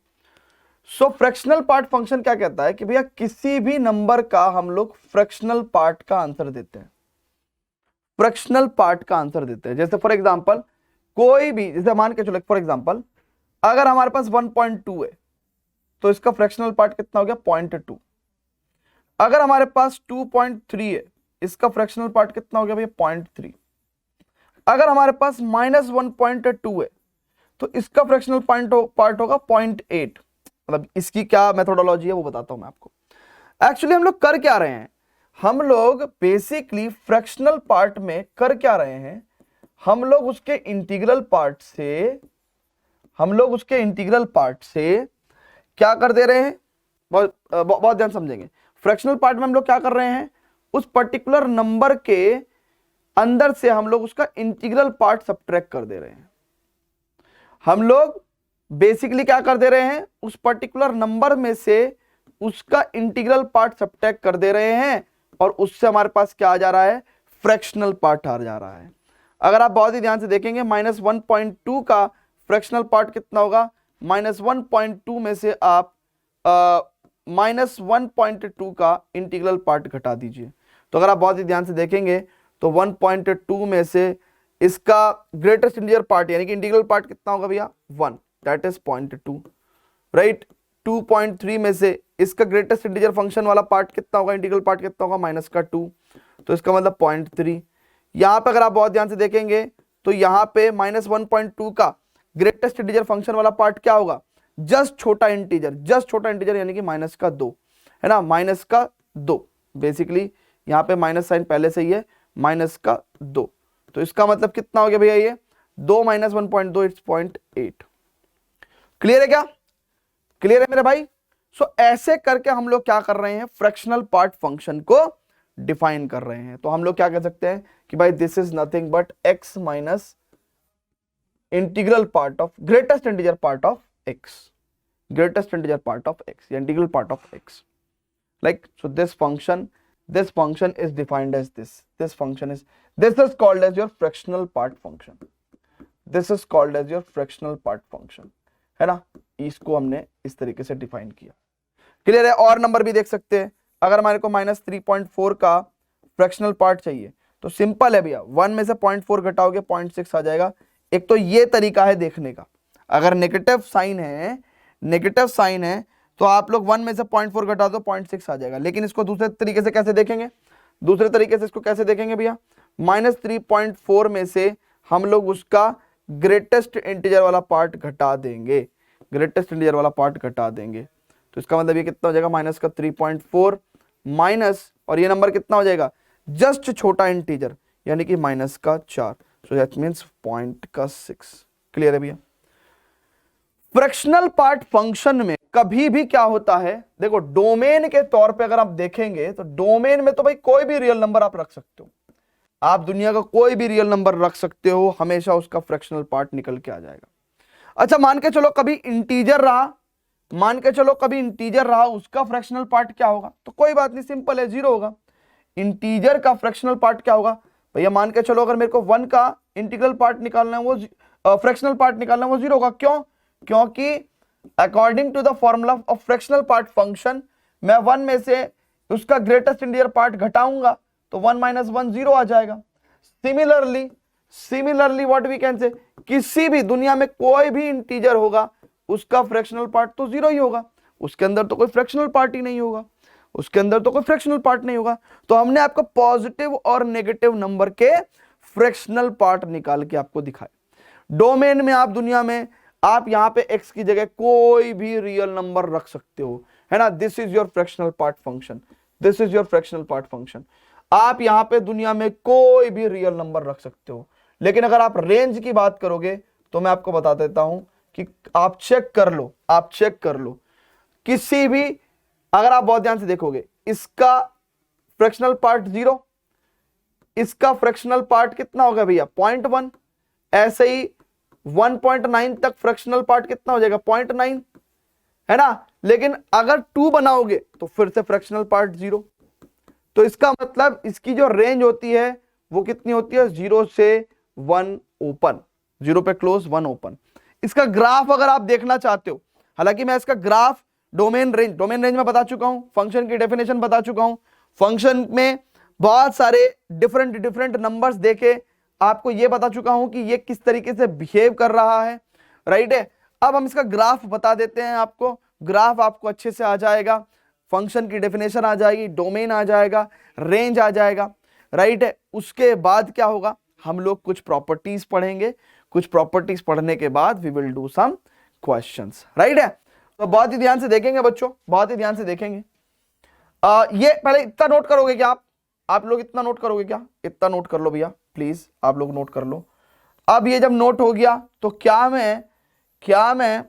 S1: सो फ्रैक्शनल पार्ट फंक्शन क्या कहता है कि भैया किसी भी नंबर का हम लोग फ्रैक्शनल पार्ट का आंसर देते हैं, फ्रैक्शनल पार्ट का आंसर देते हैं। जैसे फॉर एग्जांपल कोई भी, जैसे मान के चलो फॉर एग्जांपल अगर हमारे पास 1.2 है तो इसका फ्रैक्शनल पार्ट कितना हो गया 0.2। अगर हमारे पास 2.3 है इसका फ्रैक्शनल पार्ट कितना हो गया भैया 0.3। अगर हमारे पास -1.2 है तो इसका फ्रैक्शनल पार्ट होगा 0.8। मतलब इसकी क्या मेथोडोलॉजी है वो बताता हूं मैं आपको। एक्चुअली हम लोग कर क्या रहे हैं, हम लोग बेसिकली फ्रैक्शनल पार्ट में कर क्या रहे हैं, हम लोग उसके इंटीग्रल पार्ट से क्या कर दे रहे हैं, बहुत ध्यान समझेंगे। फ्रैक्शनल पार्ट में हम लोग क्या कर रहे हैं, उस पर्टिकुलर नंबर के अंदर से हम लोग उसका इंटीग्रल पार्ट सब्ट्रैक्ट कर दे रहे हैं। हम लोग बेसिकली क्या कर दे रहे हैं, उस पर्टिकुलर नंबर में से उसका इंटीग्रल पार्ट सब्ट्रैक्ट कर दे रहे हैं और उससे हमारे पास क्या आ जा रहा है, फ्रैक्शनल पार्ट आ जा रहा है। अगर आप बहुत ही ध्यान से देखेंगे -1.2 का फ्रैक्शनल पार्ट कितना होगा, -1.2 में से आप -1.2 का इंटीग्रल पार्ट घटा दीजिए। तो अगर आप बहुत ही ध्यान से देखेंगे तो 1.2 में से इसका ग्रेटेस्ट इंटीजर पार्ट यानी कि इंटीग्रल पार्ट कितना होगा भैया, 1, दैट इज 0.2, राइट। 2.3 में से इसका ग्रेटेस्ट इंटीजर फंक्शन वाला पार्ट कितना होगा, इंटीग्रल पार्ट कितना होगा, -2, तो इसका मतलब 0.3। यहां पे अगर आप बहुत ध्यान से देखेंगे तो यहां पे -1.2 का ग्रेटेस्ट इंटीजर फंक्शन वाला पार्ट क्या होगा, जस्ट छोटा इंटीजर यानी कि -2 है ना, -2। बेसिकली यहां पे माइनस साइन पहले से ही है, -2, तो इसका मतलब कितना हो गया भैया, ये 2 - 1.2 इट्स 0.8। क्लियर है क्या, क्लियर है मेरे भाई। सो ऐसे करके हम लोग क्या कर रहे हैं, फ्रैक्शनल पार्ट फंक्शन को डिफाइन कर रहे हैं। तो हम लोग क्या कह सकते हैं कि भाई this is nothing but x minus integral part of greatest integer part of x, greatest integer part of x या integral part of x, like so this function is defined as this function is called as your fractional part function, this is called as your fractional part function, है ना। इसको हमने इस तरीके से define किया, clear है। और नंबर भी देख सकते हैं, अगर हमारे को -3.4 का फ्रैक्शनल पार्ट चाहिए तो सिंपल है भैया, 1 में से 0.4 घटाओगे 0.6 आ जाएगा। एक तो ये तरीका है देखने का, अगर नेगेटिव साइन है तो आप लोग 1 में से 0.4 घटा दो 0.6 आ जाएगा। लेकिन इसको दूसरे तरीके से कैसे देखेंगे, दूसरे तरीके से इसको कैसे देखेंगे भैया, -3.4 में से हम लोग उसका ग्रेटेस्ट इंटीजर वाला पार्ट घटा देंगे, तो इसका मतलब ये कितना हो जाएगा, -3.4 माइनस और ये नंबर कितना हो जाएगा, जस्ट छोटा इंटीजर यानी कि -4, सो दैट मींस 0.6। क्लियर है भैया। फ्रैक्शनल पार्ट फंक्शन में कभी भी क्या होता है, देखो डोमेन के तौर पे अगर आप देखेंगे तो डोमेन में तो भाई कोई भी रियल नंबर आप रख सकते हो, आप दुनिया का कोई भी रियल नंबर रख सकते हो, हमेशा उसका फ्रैक्शनल पार्ट निकल के आ जाएगा। अच्छा मान के चलो कभी इंटीजर रहा, उसका फ्रैक्शनल पार्ट क्या होगा, तो कोई बात नहीं, सिंपल है, 0 होगा। इंटीजर का फ्रैक्शनल पार्ट क्या होगा भैया, मान के चलो अगर मेरे को 1 का इंटीग्रल पार्ट निकालना है, वो फ्रैक्शनल पार्ट निकालना है, वो 0 होगा। क्यों, क्योंकि according to the formula of fractional part function मैं 1 में से उसका ग्रेटेस्ट इंटीजर पार्ट घटाऊंगा तो 1 - 1 0 आ जाएगा। सिमिलरली व्हाट वी कैन से, किसी भी दुनिया में कोई भी इंटीजर होगा उसका फ्रैक्शनल पार्ट तो 0 ही होगा, उसके अंदर तो कोई फ्रैक्शनल पार्ट ही नहीं होगा, तो हमने आपको पॉजिटिव और नेगेटिव नंबर के फ्रैक्शनल पार्ट निकाल के आपको दिखाए। डोमेन में आप दुनिया में आप यहां पे x की जगह कोई भी रियल नंबर रख सकते हो, है ना। This is your fractional part function, आप यहां पे दुनिया में कोई भी रियल नंबर रख सकते हो। लेकिन अगर आप रेंज की बात करोगे तो मैं आपको बता देता हूं कि आप चेक कर लो किसी भी, अगर आप बहुत ध्यान से देखोगे इसका फ्रैक्शनल पार्ट 0, इसका फ्रैक्शनल पार्ट कितना होगा भैया 0.1, ऐसे ही 1.9 तक फ्रैक्शनल पार्ट कितना हो जाएगा 0.9, है ना। लेकिन अगर 2 बनाओगे तो फिर से फ्रैक्शनल पार्ट 0, तो इसका मतलब इसकी जो रेंज होती है वो कितनी होती है, 0 से 1 ओपन, 0 पे क्लोज 1 ओपन। इसका ग्राफ अगर आप देखना चाहते हो, हालांकि मैं इसका ग्राफ डोमेन रेंज में बता चुका हूं, फंक्शन की डेफिनेशन बता चुका हूं, फंक्शन में बहुत सारे डिफरेंट नंबर्स देके आपको ये बता चुका हूं कि ये किस तरीके से बिहेव कर रहा है, राइट है। अब हम इसका ग्राफ बता देते हैं आपको, ग्राफ आपको अच्छे से आ जाएगा, फंक्शन की डेफिनेशन आ जाएगी, डोमेन आ जाएगा, रेंज आ जाएगा, राइट है। उसके बाद क्या होगा, हम लोग कुछ प्रॉपर्टीज पढ़ेंगे, कुछ प्रॉपर्टीज पढ़ने के बाद we will do some questions, right है। तो बहुत ही ध्यान से देखेंगे बच्चों, बहुत ही ध्यान से देखेंगे। ये पहले इतना नोट करोगे क्या आप लोग इतना नोट करोगे क्या? इतना नोट कर लो भैया प्लीज, आप लोग नोट कर लो। अब ये जब नोट हो गया तो क्या मैं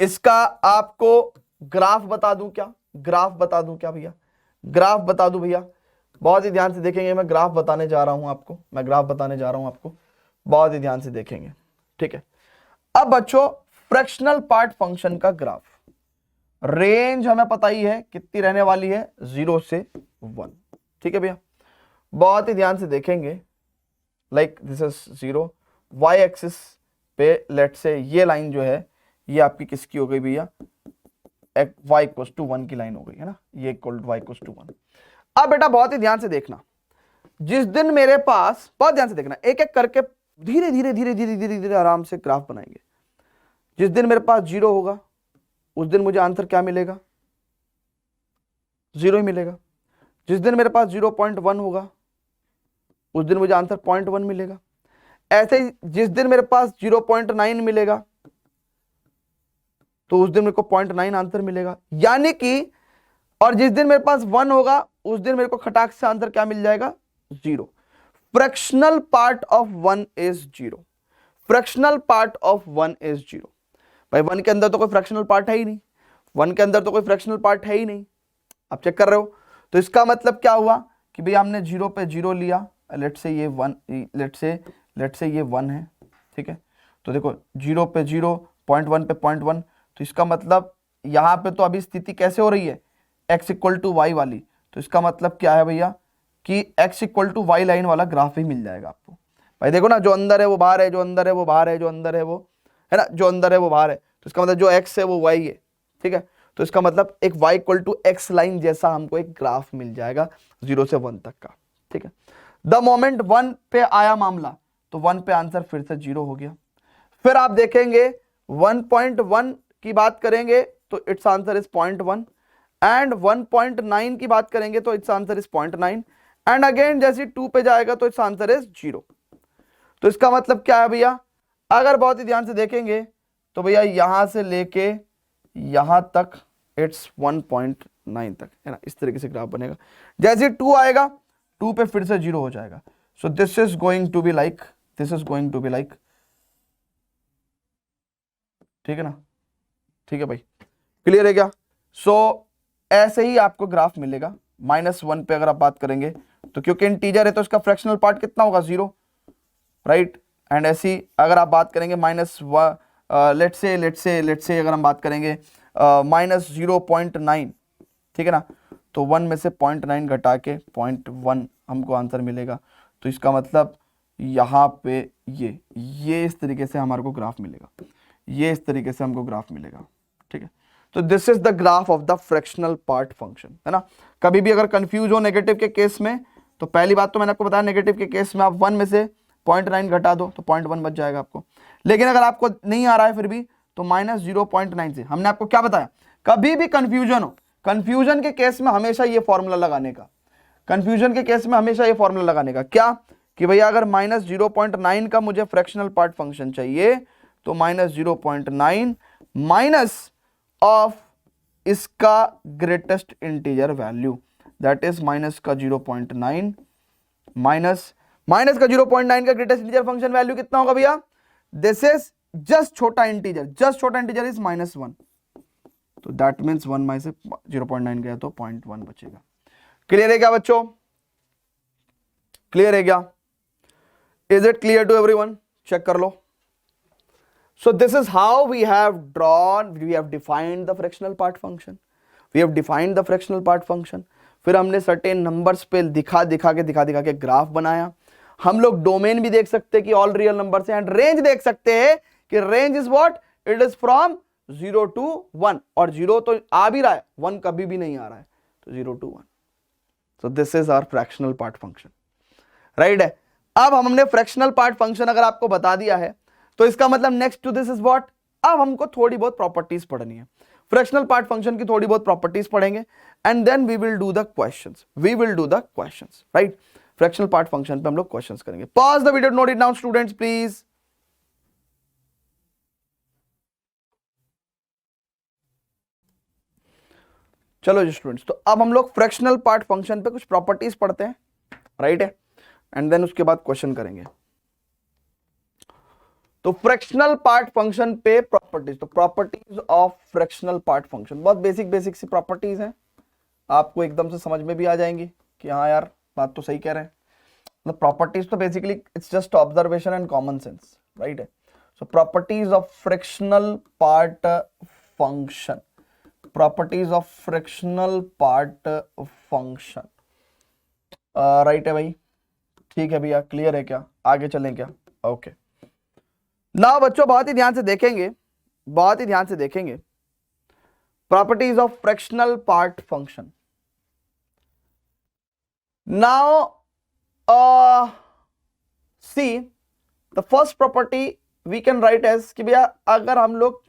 S1: इसका आपको ग्राफ बता दूं क्या? ग्राफ बता दूं क्या भैया? ग्राफ बता दूं भैया? बहुत ही ध्यान से देखेंगे, मैं ग्राफ बताने जा रहा हूं आपको, मैं ग्राफ बताने जा रहा हूं आपको, बहुत ही ध्यान से देखेंगे, ठीक है। अब बच्चों फ्रैक्शनल पार्ट फंक्शन का ग्राफ, रेंज हमें पता ही है कितनी रहने वाली है, 0 से 1, ठीक है भैया। बहुत ही ध्यान से देखेंगे, like this is 0, y axis पे लेट से ये लाइन जो है ये आपकी किसकी हो गई भैया? y इक्वल टू 1 की लाइन हो गई है ना, ये equal to y equal to 1। अब बेटा बहुत ही ध्यान से देखना, जिस दिन मेरे पास, बहुत ध्यान से देखना, एक एक करके धीरे धीरे धीरे धीरे धीरे धीरे आराम से ग्राफ बनाएंगे। जिस दिन मेरे पास 0 होगा उस दिन मुझे आंसर क्या मिलेगा? 0 ही मिलेगा। जिस दिन मेरे पास 0.1 होगा उस दिन मुझे आंसर 0.1 मिलेगा। ऐसे ही जिस दिन मेरे पास 0.9 मिलेगा तो उस दिन मेरे को 0.9 आंसर मिलेगा, यानी कि, और जिस दिन मेरे पास 1 होगा उस दिन मेरे को खटाक से आंसर क्या मिल जाएगा? 0। Fractional part of 1 is 0। Fractional part of 1 is 0। भाई 1 के अंदर तो कोई फ्रैक्शनल पार्ट है ही नहीं, 1 के अंदर तो कोई फ्रैक्शनल पार्ट है ही नहीं, आप चेक कर रहे हो। तो इसका मतलब क्या हुआ कि भाई हमने 0 पे 0 लिया, लेट से ये 1, लेट से ये 1 है, ठीक है। तो देखो 0 पे 0, 0.1 पे 0.1, तो इसका मतलब यहाँ पे तो अभी स्थिति कैसे हो रही है? x इक्वल टू वाई वाली। तो इसका मतलब क्या है भैया कि x equal to y line वाला ग्राफ ही मिल जाएगा आपको। भाई देखो ना, जो अंदर है वो बाहर है, जो अंदर है वो बाहर है, जो अंदर है वो है ना, जो अंदर है वो बाहर है। तो इसका मतलब जो x है वो y है, ठीक है। तो इसका मतलब एक y equal to x line जैसा हमको एक ग्राफ मिल जाएगा 0 से 1 तक का, ठीक है। द मोमेंट 1 पे आया मामला तो 1 पे आंसर फिर से 0 हो गया। फिर आप देखेंगे 1.1 की बात करेंगे तो इट्स आंसर इज 0.1, एंड 1.9 की बात करेंगे तो it's answer is 0.9, and again जैसे 2 पे जाएगा तो इट्स आंसर इज 0। तो इसका मतलब क्या है भैया? अगर बहुत ही ध्यान से देखेंगे तो भैया यहां से लेके यहां तक इट्स 1.9 तक, है ना, इस तरीके से ग्राफ बनेगा। जैसे 2 आएगा 2 पे फिर से 0 हो जाएगा। So this is going to be like, this is going to be like, ठीक है ना, ठीक है भाई, क्लियर है क्या? सो ऐसे ही आपको ग्राफ मिलेगा। -1 पे अगर आप बात करेंगे तो क्योंकि इंटीजर है तो इसका फ्रैक्शनल पार्ट कितना होगा? 0, राइट। एंड ऐसी अगर आप बात करेंगे लेट्स से अगर हम बात करेंगे -0.9, ठीक है ना, तो 1 में से 0.9 घटा के 0.1 हमको आंसर मिलेगा। तो इसका मतलब यहाँ पे ये इस तरीके से हमारे को ग्राफ मिलेगा, ये इस तरीके से हमको ग्राफ मिलेगा, ठीक है। तो this is the graph of the fractional part function, है ना। कभी भी अगर कंफ्यूज हो नेगेटिव के केस में तो पहली बात तो मैंने आपको बताया, नेगेटिव के केस में आप 1 में से 0.9 घटा दो तो 0.1 बच जाएगा आपको। लेकिन अगर आपको नहीं आ रहा है फिर भी तो -0.9 से, हमने आपको क्या बताया, कभी भी कंफ्यूजन हो, कंफ्यूजन के केस में हमेशा ये फॉर्मूला लगाने का, कंफ्यूजन के केस में हमेशा ये फॉर्मूला लगाने का, क्या कि भैया अगर -0.9 का मुझे फ्रैक्शनल पार्ट फंक्शन चाहिए तो -0.9 माइनस ऑफ इसका greatest integer value, that is minus का 0.9 माइनस का 0.9 का ग्रेटेस्ट इंटीजर फंक्शन वैल्यू कितना होगा भैया? दिस इज जस्ट छोटा इंटीजर, जस्ट छोटा इंटीजर इज -1, तो दैट मीन्स 1 में से 0.9 गया तो 0.1 बचेगा। क्लियर है क्या बच्चों? क्लियर है क्या? Is it clear to everyone? Check कर लो। So this is how we have defined the fractional part function. We have defined the fractional part function. फिर हमने सर्टेन नंबर्स पे दिखा के ग्राफ बनाया। हम लोग डोमेन भी देख सकते हैं कि ऑल रियल नंबर्स हैं, एंड रेंज देख सकते हैं कि range is what, it is from 0 to 1, और 0 तो आ भी रहा है, 1 कभी भी नहीं आ रहा है, तो 0 to 1। So this is our fractional part function, right है। अब हमने फ्रैक्शनल पार्ट फंक्शन अगर आपको बता दिया है तो इसका मतलब next to this is what, अब हमको थोड़ी बहुत प्रॉपर्टीज पढ़नी है, फ्रैक्शनल पार्ट फंक्शन की थोड़ी बहुत प्रॉपर्टीज पढ़ेंगे, and then we will do the questions, right. Fractional part function पे हम लोग क्वेश्चंस करेंगे। Pause the video, note it down students please. चलो जी स्टूडेंट्स, तो अब हम लोग फ्रैक्शनल पार्ट फंक्शन पे कुछ प्रॉपर्टीज पढ़ते हैं, राइट है, एंड देन उसके बाद क्वेश्चन करेंगे। तो फ्रैक्शनल पार्ट फंक्शन पे प्रॉपर्टीज, तो properties of fractional part function बहुत बेसिक बेसिक सी प्रॉपर्टीज हैं, आपको एकदम से समझ में भी आ जाएंगी कि हाँ यार बात तो सही कह रहे हैं। मतलब प्रॉपर्टीज तो basically it's just observation and common sense, right है। So properties of fractional part function, properties of fractional part function, right है भाई, ठीक है भैया, क्लियर है क्या, आगे चलें क्या? ओके ना बच्चों, बहुत ही ध्यान से देखेंगे, बहुत ही ध्यान से देखेंगे properties of fractional part function. Now see the first property we can write as कि भैया अगर हम लोग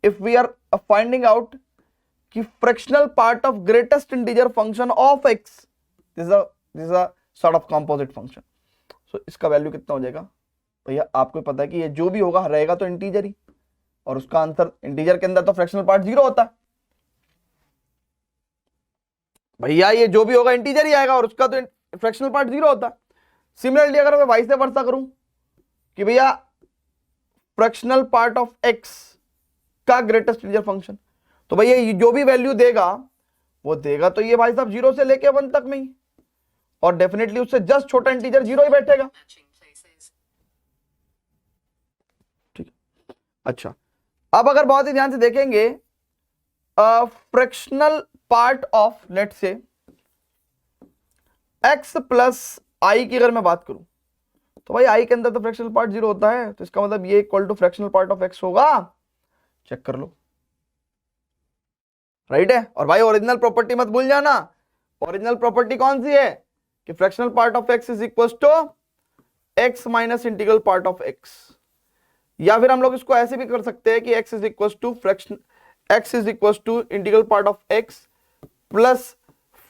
S1: if we are finding out कि fractional part of greatest integer function of x, this is a sort of composite function, so इसका value कितना हो जाएगा भैया? आपको पता है कि ये जो भी होगा रहेगा तो इंटीजर ही, और उसका आंसर इंटीजर के अंदर तो फ्रैक्शनल पार्ट 0 होता है भैया, ये जो भी होगा इंटीजर ही आएगा और उसका तो फ्रैक्शनल पार्ट 0 होता है। सिमिलरली अगर मैं वाइस वर्सा करूं कि भैया फ्रैक्शनल पार्ट ऑफ एक्स का ग्रेटेस्ट इंटीजर फंक्शन, तो भैया ये जो भी वैल्यू देगा वो देगा तो ये भाई साहब 0 से लेके 1 तक में ही, और डेफिनेटली उससे जस्ट छोटा इंटीजर 0 ही बैठेगा, ठीक है। अच्छा अब अगर बहुत ही ध्यान से देखेंगे फ्रैक्शनल पार्ट ऑफ लेट से x प्लस आई की अगर मैं बात करूं, तो भाई आई के अंदर तो फ्रैक्शनल पार्ट 0 होता है, तो इसका मतलब ये equal to fractional part of x होगा, चेक कर लो, राइट है। और भाई ओरिजिनल प्रॉपर्टी मत भूल जाना, ओरिजिनल प्रॉपर्टी कौन सी है कि fractional part of x is equal to x minus integral part of x, या फिर हम लोग इसको ऐसे भी कर सकते हैं कि x is equal to fraction, x is equal to integral part of x plus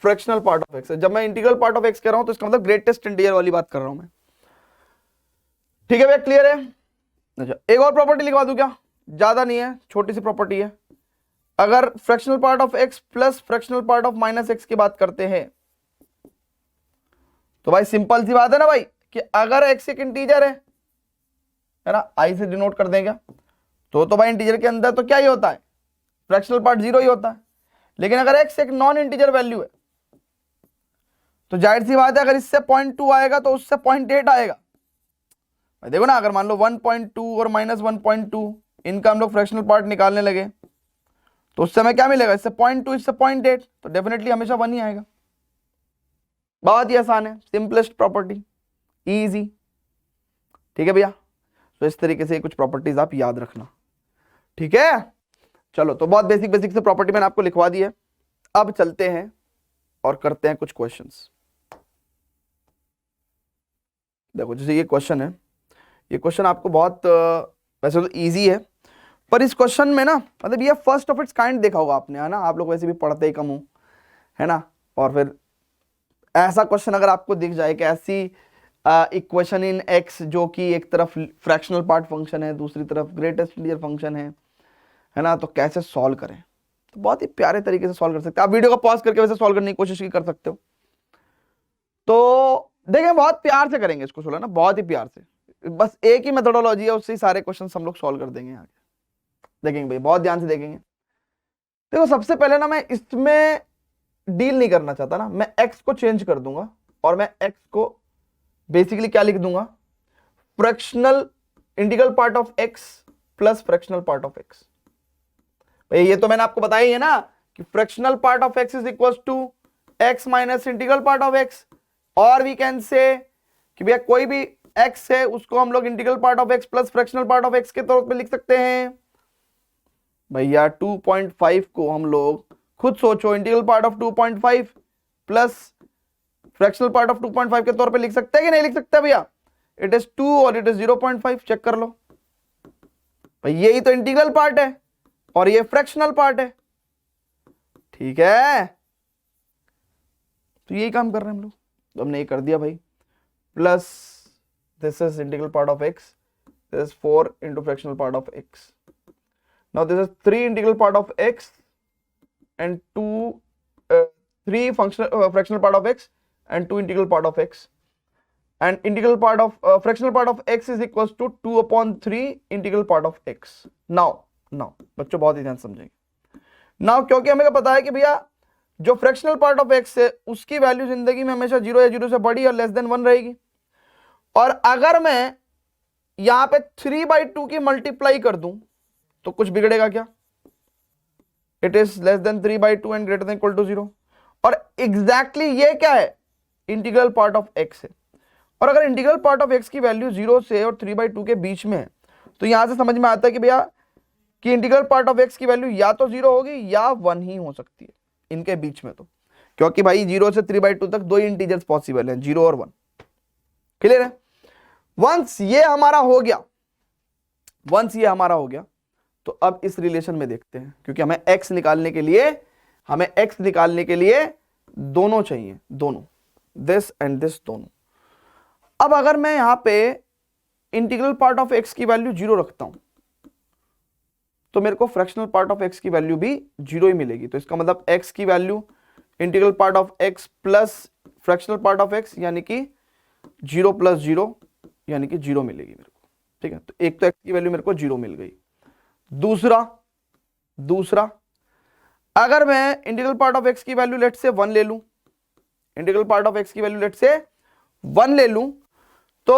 S1: fractional part of x। जब मैं इंटीग्रल पार्ट ऑफ x कह रहा हूं तो इसका मतलब ग्रेटेस्ट इंटीजर वाली बात कर रहा हूं मैं, ठीक है भैया, क्लियर है। अच्छा एक और प्रॉपर्टी लिखवा दूं क्या? ज्यादा नहीं है, छोटी सी प्रॉपर्टी है। अगर fractional part of x plus fractional part of minus x की बात करते हैं तो भाई सिंपल सी बात है ना भाई कि अगर x एक इंटीजर है ना, i से डिनोट कर देंगे तो भाई इंटीजर के अंदर तो क्या ही होता है, फ्रैक्शनल पार्ट 0 ही होता है। लेकिन अगर x एक नॉन इंटीजर वैल्यू है तो जाहिर सी बात है अगर इससे 0.2 आएगा तो उससे 0.8 आएगा। देखो ना, अगर मान लो 1.2 और माइनस 1.2 इनका हम लोग फ्रैक्शनल पार्ट निकालने लगे तो उस समय क्या मिलेगा, इससे 0.2 इससे 0.8, तो डेफिनेटली हमेशा 1 ही आएगा। बहुत ही आसान है, सिंपलेस्ट प्रॉपर्टी, इजी, ठीक है भैया। तो इस तरीके से कुछ प्रॉपर्टीज आप याद रखना, ठीक है। चलो तो बहुत बेसिक बेसिक से प्रॉपर्टी मैंने आपको लिखवा दी है, अब चलते हैं और करते हैं कुछ क्वेश्चंस। देखो जैसे ये क्वेश्चन है, ये क्वेश्चन आपको बहुत वैसे तो इजी है, पर इस क्वेश्चन में ना मतलब ये फर्स्ट ऑफ इट्स काइंड देखा होगा आपने, है ना, आप लोग वैसे भी पढ़ते ही कम हो, है ना। और फिर ऐसा क्वेश्चन अगर आपको दिख जाए कि ऐसी इक्वेशन इन एक्स जो कि एक तरफ फ्रैक्शनल पार्ट फंक्शन है दूसरी तरफ ग्रेटेस्ट इंटीजर फंक्शन है ना, तो कैसे सॉल्व करें? तो बहुत ही प्यारे तरीके से सॉल्व कर सकते हैं आप, वीडियो को पॉज करके वैसे सॉल्व करने की कोशिश भी कर सकते हो। तो देखें बहुत प्यार से करेंगे इसको सोल्व ना, बहुत ही प्यार से, बस एक ही मेथोडोलॉजी है उससे ही सारे क्वेश्चन हम लोग सॉल्व कर देंगे आगे, देखेंगे भाई बहुत ध्यान से देखेंगे। देखो सबसे पहले ना मैं इसमें डील नहीं करना चाहता ना, मैं x को चेंज कर दूंगा और मैं x को बेसिकली क्या लिख दूंगा, fractional integral part of x plus fractional part of x। भाई ये तो मैंने आपको बताया ही है ना कि fractional part of x is equal to x minus integral part of x, और वी कैन से कि भैया कोई भी x है उसको हम लोग integral part of x plus fractional part of x के तौर पे लिख सकते हैं। भैया 2.5 को हम लोग खुद सोचो integral part of 2.5 plus fractional part of 2.5 के तौर पे लिख सकते हैं कि नहीं लिख सकते भैया? इट इज 2 और इट इज 0.5, चेक कर लो भाई, यही तो इंटीग्रल पार्ट है और ये फ्रैक्शनल पार्ट है, ठीक है। तो यही काम कर रहे हैं हम लोग, तो हमने ये कर दिया भाई, plus this is integral part of x, this is 4 into fractional part of x, now this is 3 integral part of x and 3 fractional part of x and 2 integral part of x, and integral part of fractional part of x is equals to 2/3 integral part of x. now बच्चों बहुत ही ध्यान समझेंगे now, क्योंकि हमें पता है कि भैया जो फ्रैक्शनल पार्ट ऑफ एक्स है उसकी वैल्यू जिंदगी में हमेशा 0 या 0 से बड़ी और लेस देन 1 रहेगी, और अगर मैं यहां पे 3/2 की मल्टीप्लाई कर दूं तो कुछ बिगड़ेगा क्या? It is less than 3/2 and greater than equal to 0, और एग्जैक्टली ये क्या है? इंटीग्रल पार्ट ऑफ एक्स है, और अगर इंटीग्रल पार्ट ऑफ एक्स की वैल्यू 0 से और 3/2 के बीच में है तो यहां से समझ में आता है कि भैया कि इंटीग्रल पार्ट ऑफ एक्स की वैल्यू या तो 0 होगी या 1 ही हो सकती है इनके बीच में, तो क्योंकि भाई 0 से 3/2 तक दो ही इंटीजर्स पॉसिबल हैं, 0 और 1। क्लियर है? वंस ये हमारा हो गया तो अब इस रिलेशन में देखते हैं, क्योंकि हमें x निकालने के लिए दोनों चाहिए, दोनों, दिस एंड दिस दोनों। अब अगर मैं यहां पे इंटीग्रल पार्ट ऑफ x की वैल्यू 0 रखता हूं तो मेरे को फ्रैक्शनल पार्ट ऑफ x की वैल्यू भी 0 ही मिलेगी, तो इसका मतलब x की value integral part of x plus fractional part of x यानी कि 0 + 0 यानी कि 0 मिलेगी मेरे को। ठीक है, तो एक तो x की वैल्यू मेरे को 0 मिल गई। दूसरा अगर मैं इंटीग्रल पार्ट ऑफ x की वैल्यू लेट से 1 ले लूं, तो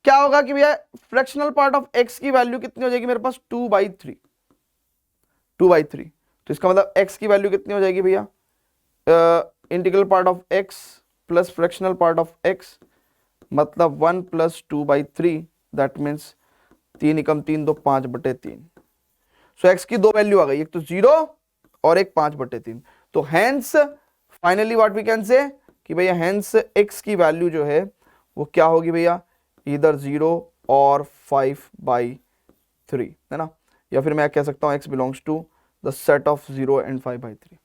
S1: क्या होगा कि भैया फ्रैक्शनल पार्ट ऑफ x की वैल्यू कितनी हो जाएगी मेरे पास? 2/3। तो इसका मतलब x की वैल्यू कितनी हो जाएगी भैया? Integral part of x plus fractional part of x, मतलब 1 + 2/3, दैट मीन्स 3 × 3 = 5/3। सो x की दो वैल्यू आ गई, एक तो 0 और एक 5/3। तो hence finally what we can say कि भैया हेंस x की वैल्यू जो है वो क्या होगी भैया? इधर 0 और 5/3, है ना, या फिर मैं कह सकता हूं x belongs to the set of 0 and 5/3।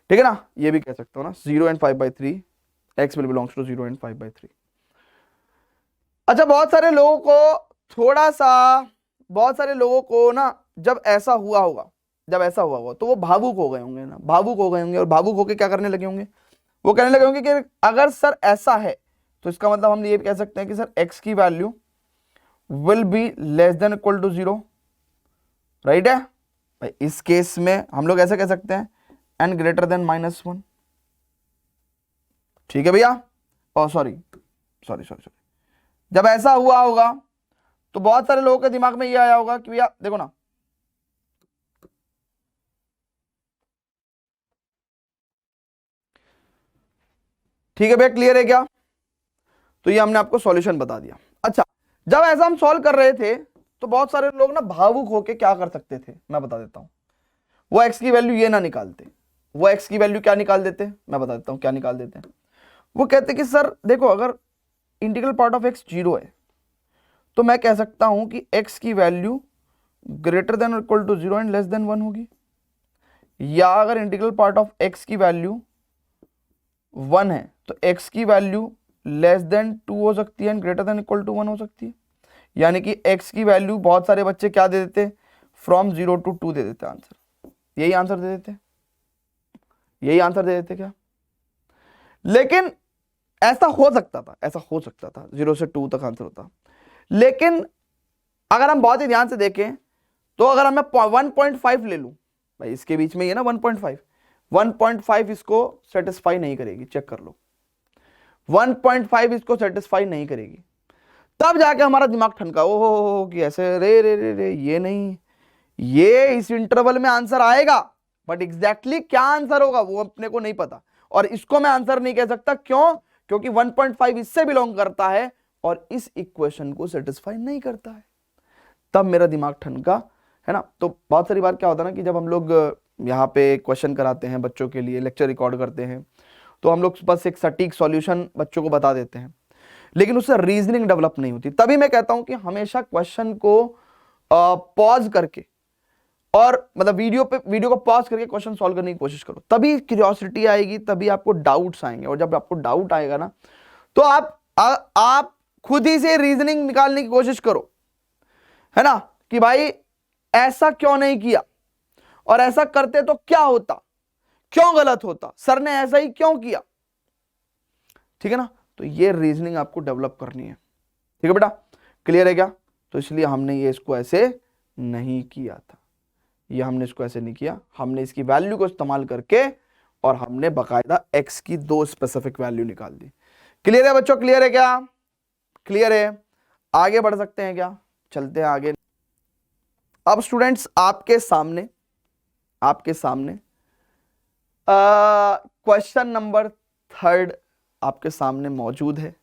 S1: ठीक है ना, ये भी कह सकता हूं ना, 0 and 5/3, x will belongs to 0 and 5/3। अच्छा, बहुत सारे लोगों को ना जब ऐसा हुआ होगा तो वो भावुक हो गए होंगे, और भावुक होके क्या करने लगे होंगे? वो कहने लगे होंगे कि अगर सर ऐसा है तो इसका मतलब हम ये कह सकते हैं कि सर x की value will be less than equal to 0, right है भाई? इस केस में हम लोग ऐसा कह सकते हैं n ग्रेटर देन -1। ठीक है भैया? सॉरी, जब ऐसा हुआ होगा तो बहुत सारे लोगों के दिमाग में ये आया होगा कि भैया देखो ना, ठीक है भैया, क्लियर है क्या? तो ये हमने आपको सॉल्यूशन बता दिया। अच्छा, जब ऐसा हम सॉल्व कर रहे थे तो बहुत सारे लोग ना भावुक होके क्या कर सकते थे, मैं बता देता हूं। वो x की वैल्यू ये ना निकालते, वो x की वैल्यू क्या निकाल देते, मैं बता देता हूं क्या निकाल देते हैं। वो कहते कि सर देखो, अगर इंटीग्रल पार्ट ऑफ x 0 है तो मैं कह सकता हूं कि x की वैल्यू ग्रेटर देन और equal to 0 and less than 1 होगी, या अगर इंटीग्रल पार्ट ऑफ x की वैल्यू 1 है तो x की वैल्यू लेस देन 2 हो सकती है and greater than equal to 1 हो सकती है। यानी कि x की वैल्यू बहुत सारे बच्चे क्या दे देते? फ्रॉम 0 to 2 दे देते आंसर। यही आंसर दे देते क्या? लेकिन ऐसा हो सकता था 0 से 2 तक आंसर होता। लेकिन अगर हम बहुत ही ध्यान से देखें तो अगर हम 1.5 ले लूं, भाई इसके बीच में ये ना 1.5 इसको सेटिस्फाई नहीं करेगी, चेक कर लो, 1.5 इसको सेटिस्फाई नहीं करेगी, तब जाके हमारा दिमाग ठनका, ओहो कि ऐसे रे ये नहीं, ये इस इंटरवल में आंसर आएगा, बट एग्जैक्टली क्या आंसर होगा वो अपने को नहीं पता, और इसको मैं आंसर नहीं कह सकता। क्यों? क्योंकि 1.5 इससे बिलोंग करता है और इस इक्वेशन को सेटिस्फाई नहीं करता है। तब मेरा दिमाग ठनका, है ना। तो बहुत सारी बार क्या होता है ना कि जब हम लोग यहाँ पे क्वेश्चन कराते हैं बच्चों के लिए, लेक्चर रिकॉर्ड करते हैं, तो हम लोग बस एक सटीक सॉल्यूशन बच्चों को बता देते हैं, लेकिन उससे रीजनिंग डेवलप नहीं होती। तभी मैं कहता हूं कि हमेशा क्वेश्चन को पॉज करके, और मतलब वीडियो को पॉज करके क्वेश्चन सॉल्व करने की कोशिश करो, तभी क्यूरियोसिटी आएगी, तभी आपको डाउट्स आएंगे, और जब आपको डाउट आएगा ना तो आप खुद ही से रीजनिंग निकालने की कोशिश करो, है ना, कि भाई ऐसा क्यों नहीं किया। और ऐसा करते तो क्या होता, क्यों गलत होता, सर ने ऐसा ही क्यों किया, ठीक है ना। तो ये रीजनिंग आपको डेवलप करनी है, ठीक है बेटा, क्लियर है क्या। तो इसलिए हमने ये इसको ऐसे नहीं किया था, ये हमने इसको ऐसे नहीं किया, हमने इसकी वैल्यू को इस्तेमाल करके और हमने बकायदा x की 2 स्पेसिफिक वैल्यू निकाल दी। क्लियर है बच्चों, क्लियर है क्या, क्लियर है। आगे बढ़ सकते हैं क्या, चलते हैं आगे। अब स्टूडेंट्स आपके सामने क्वेश्चन नंबर 3 आपके सामने मौजूद है,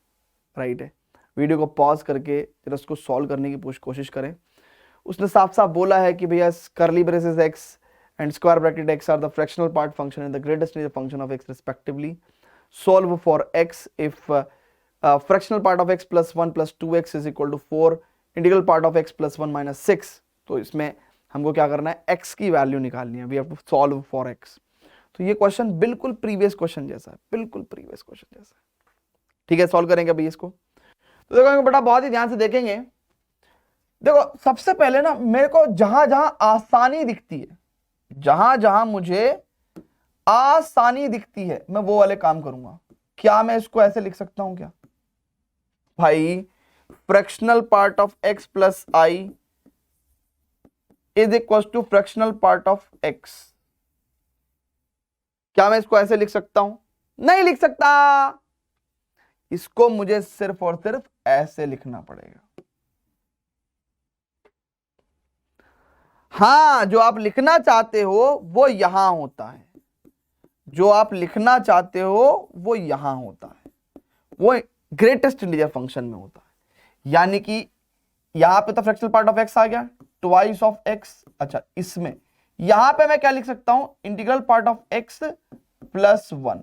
S1: राइट है। वीडियो को पॉज करके जरा उसको सॉल्व करने की कोशिश करें। उसने साफ साफ बोला है कि भैया curly braces x and square bracket x are the fractional part function and the greatest integer function of x respectively. Solve for x if fractional part of x plus 1 plus 2x is equal to 4, integral part of x plus 1 minus 6. तो इसमें हमको क्या करना है, x की value निकालनी है, we have to solve for x। तो ये क्वेश्चन बिल्कुल प्रीवियस क्वेश्चन जैसा है, बिल्कुल प्रीवियस क्वेश्चन जैसा है, ठीक है। सॉल्व करेंगे अभी इसको, तो देखो बेटा बहुत ही ध्यान से देखेंगे। देखो सबसे पहले ना मेरे को जहां जहां आसानी दिखती है, जहां जहां मुझे आसानी दिखती है, मैं वो वाले काम करूंगा। क्या मैं इसको ऐसे लिख सकता हूं क्या भाई, fractional part of x plus I is equal to fractional part of x। क्या मैं इसको ऐसे लिख सकता हूं, नहीं लिख सकता, इसको मुझे सिर्फ और सिर्फ ऐसे लिखना पड़ेगा। हां, जो आप लिखना चाहते हो वो यहां होता है, जो आप लिखना चाहते हो वो यहां होता है, वो ग्रेटेस्ट इंटीजर फंक्शन में होता है। यानी कि यहां पे तो फ्रैक्शनल पार्ट ऑफ x आ गया, ट्वाइस ऑफ x। अच्छा, इसमें यहां पे मैं क्या लिख सकता हूं, integral part of x plus 1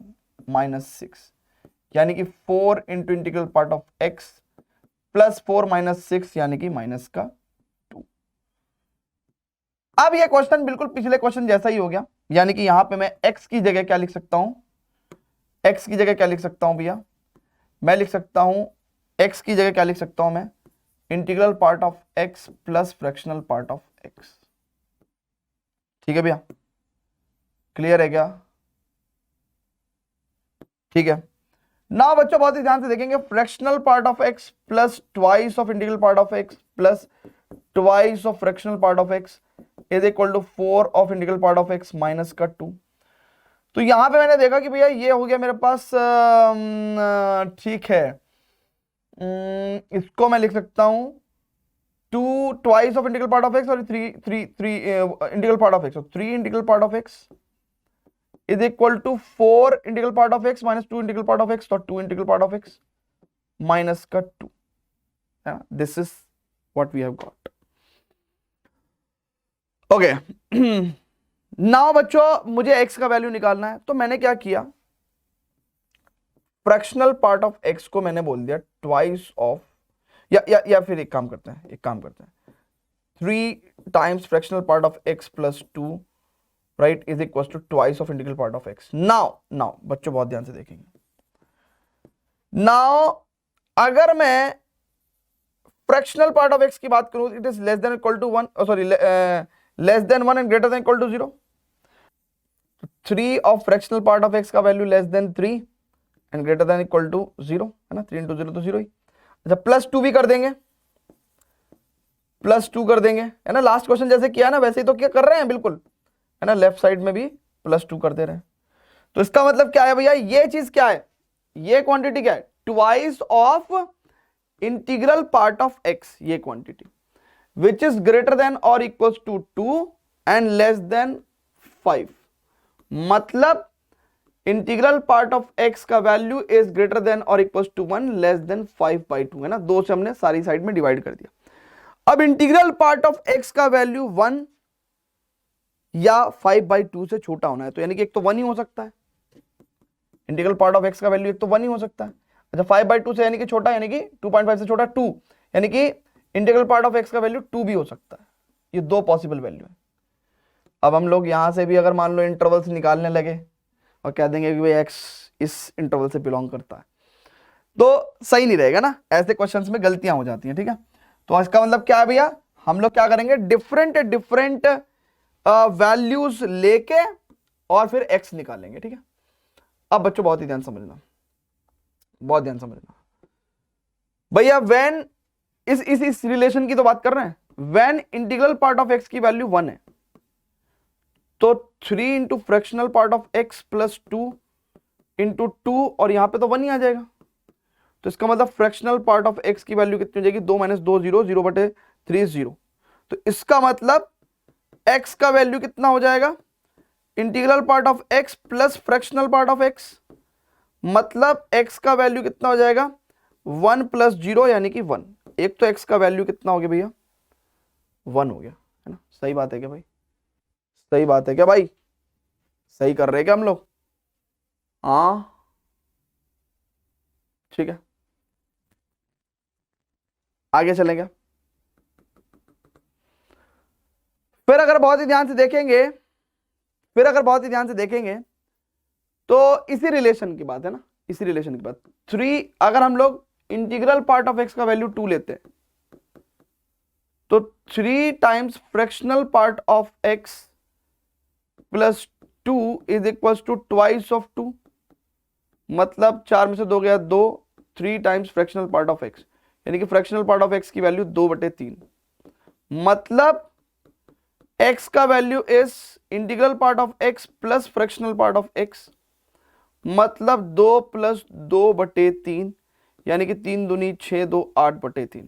S1: minus 6, यानी कि 4 into integral part of x plus 4 minus 6 यानी कि माइनस का 2। अब ये क्वेश्चन बिल्कुल पिछले क्वेश्चन जैसा ही हो गया, यानी कि यहां पे मैं x की जगह क्या लिख सकता हूं, x की जगह क्या लिख सकता हूं भैया, मैं लिख सकता हूं x की जगह क्या लिख सकता हूं मैं, integral part of x plus fractional part of x। ठीक है भैया, क्लियर है क्या, ठीक है ना बच्चों, बहुत ही ध्यान से देखेंगे। Fractional part of x plus twice of integral part of x plus twice of fractional part of x is equal to 4 of integral part of x minus का 2। तो यहां पे मैंने देखा कि भैया ये हो गया मेरे पास, ठीक है, इसको मैं लिख सकता हूं 2 twice of integral part of x और 3 integral part of x, 3 integral part of x is equal to 4 integral part of x minus 2 integral part of x, तो 2 integral part of x minus का 2 है। This is what we have got. Okay, now बच्चों मुझे x का value निकालना है, तो मैंने क्या किया, फ्रैक्शनल पार्ट ऑफ x को मैंने बोल दिया ट्वाइस ऑफ, या फिर एक काम करते हैं 3 times fractional part of x plus 2 right is equal to twice of integral part of x। Now बच्चों बहुत ध्यान से देखेंगे, नाउ अगर मैं फ्रैक्शनल पार्ट ऑफ x की बात करूं, it is less than equal to 1, sorry less than 1 and greater than equal to 0। 3 of fractional part of x का value less than 3 and greater than equal to 0 है ना, 3 into 0 तो 0 ही। अच्छा, plus 2 भी कर देंगे, प्लस 2 कर देंगे, है ना, लास्ट क्वेश्चन जैसे किया ना वैसे ही तो क्या कर रहे हैं बिल्कुल, है ना, लेफ्ट साइड में भी प्लस 2 कर दे रहे हैं। तो इसका मतलब क्या है भैया, ये चीज क्या है, ये क्वांटिटी क्या है, twice of integral part of x, ये quantity which is greater than और equals to 2 and less than 5। मतलब इंटीग्रल पार्ट ऑफ x का वैल्यू इज ग्रेटर देन और इक्वल्स टू 1 लेस देन 5/2, है ना, 2 से हमने सारी साइड में डिवाइड कर दिया। अब इंटीग्रल पार्ट ऑफ x का वैल्यू 1 या 5/2 से छोटा होना है, तो यानी कि एक तो 1 ही हो सकता है, इंटीग्रल पार्ट ऑफ x का वैल्यू एक तो 1 ही हो सकता है। अच्छा, 5/2 से यानी कि छोटा, यानी कि 2.5 से छोटा 2, यानी कि इंटीग्रल पार्ट ऑफ x का वैल्यू 2 भी हो सकता है। ये 2 पॉसिबल वैल्यू है। अब हम लोग यहां से भी अगर मान लो इंटरवल्स निकालने लगे और कह देंगे कि भाई x इस इंटरवल से बिलोंग करता है, तो सही नहीं रहेगा ना, ऐसे क्वेश्चंस में गलतियां हो जाती हैं, ठीक है। तो इसका मतलब क्या है भैया, हम लोग क्या करेंगे, डिफरेंट वैल्यूज लेके और फिर x निकालेंगे, ठीक है। अब बच्चों बहुत ही ध्यान समझना, बहुत ध्यान समझना भैया। व्हेन इस रिलेशन की तो बात कर रहे हैं, when integral part of x की वैल्यू 1 है तो 3 into fractional part of x plus 2 into 2, और यहां पे तो 1 ही आ जाएगा, तो इसका मतलब फ्रैक्शनल पार्ट ऑफ x की वैल्यू कितनी हो जाएगी, 2 माइनस 2 0, 0 बटे 3 0। तो इसका मतलब x का वैल्यू कितना हो जाएगा, integral part of x plus fractional part of x, मतलब x का वैल्यू कितना हो जाएगा 1 प्लस 0 यानी कि 1। एक तो x का वैल्यू कितना हो गया भैया 1 हो गया, है ना। सही बात है क्या भाई, सही बात है क्या भाई, सही कर रहे हैं क्या हम लोग, हाँ ठीक है। आगे चलेंगे, फिर अगर बहुत ही ध्यान से देखेंगे, फिर अगर बहुत ही ध्यान से देखेंगे तो इसी रिलेशन की बात है ना, इसी रिलेशन की बात। 3 अगर हम लोग इंटीग्रल पार्ट ऑफ x का वैल्यू 2 लेते हैं तो 3 times fractional part of x plus 2 is equal to twice of 2, मतलब 4 में से 2 गया 2, 3 times fractional part of x, यानी कि फ्रैक्शनल पार्ट ऑफ x की वैल्यू 2/3, मतलब x का value is integral part of x plus fractional part of x, मतलब 2 प्लस 2/3, यानी कि 3 दूनी 6, 2 8/3,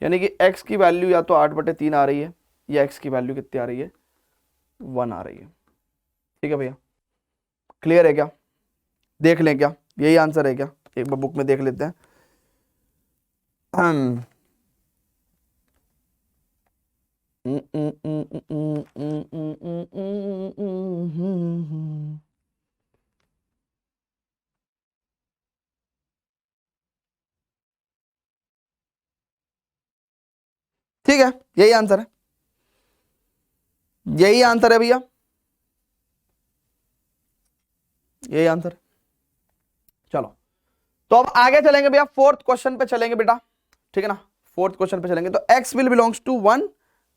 S1: यानी कि x की वैल्यू या तो 8/3 आ रही है या x की वैल्यू कितनी आ रही है 1 आ रही है। ठीक है भैया, क्लियर है क्या, देख लें क्या यही आंसर है क्या, एक बार बुक में देख लेते हैं। ठीक है, यही आंसर है, यही आंसर है भैया, यही आंसर है। चलो तो अब आगे चलेंगे भैया, फोर्थ क्वेश्चन पे चलेंगे बेटा, ठीक है ना। फोर्थ क्वेश्चन पे चलेंगे तो x will belongs to 1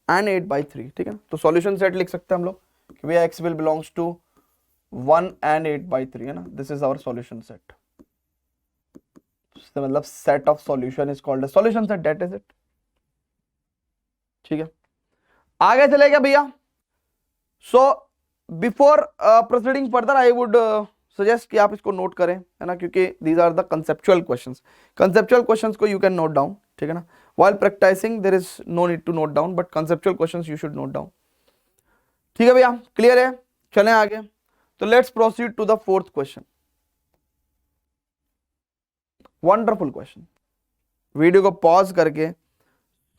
S1: and 8/3, ठीक है ना। तो सॉल्यूशन सेट लिख सकते हैं हम लोग कि भैया x will belongs to 1 and 8/3, है ना। This is our solution set, मतलब set of solution is called solution set, that is it. ठीक है, आगे चलेगा भैया। So before proceeding further I would suggest कि आप इसको नोट करें, है ना, क्योंकि these are the conceptual questions. Conceptual questions को यू कैन नोट डाउन, ठीक है ना। While practicing there is no need to note down, but conceptual questions you should note down. ठीक है भैया, क्लियर है, चलें आगे। तो let's proceed to the fourth question. Wonderful question, video को पॉज करके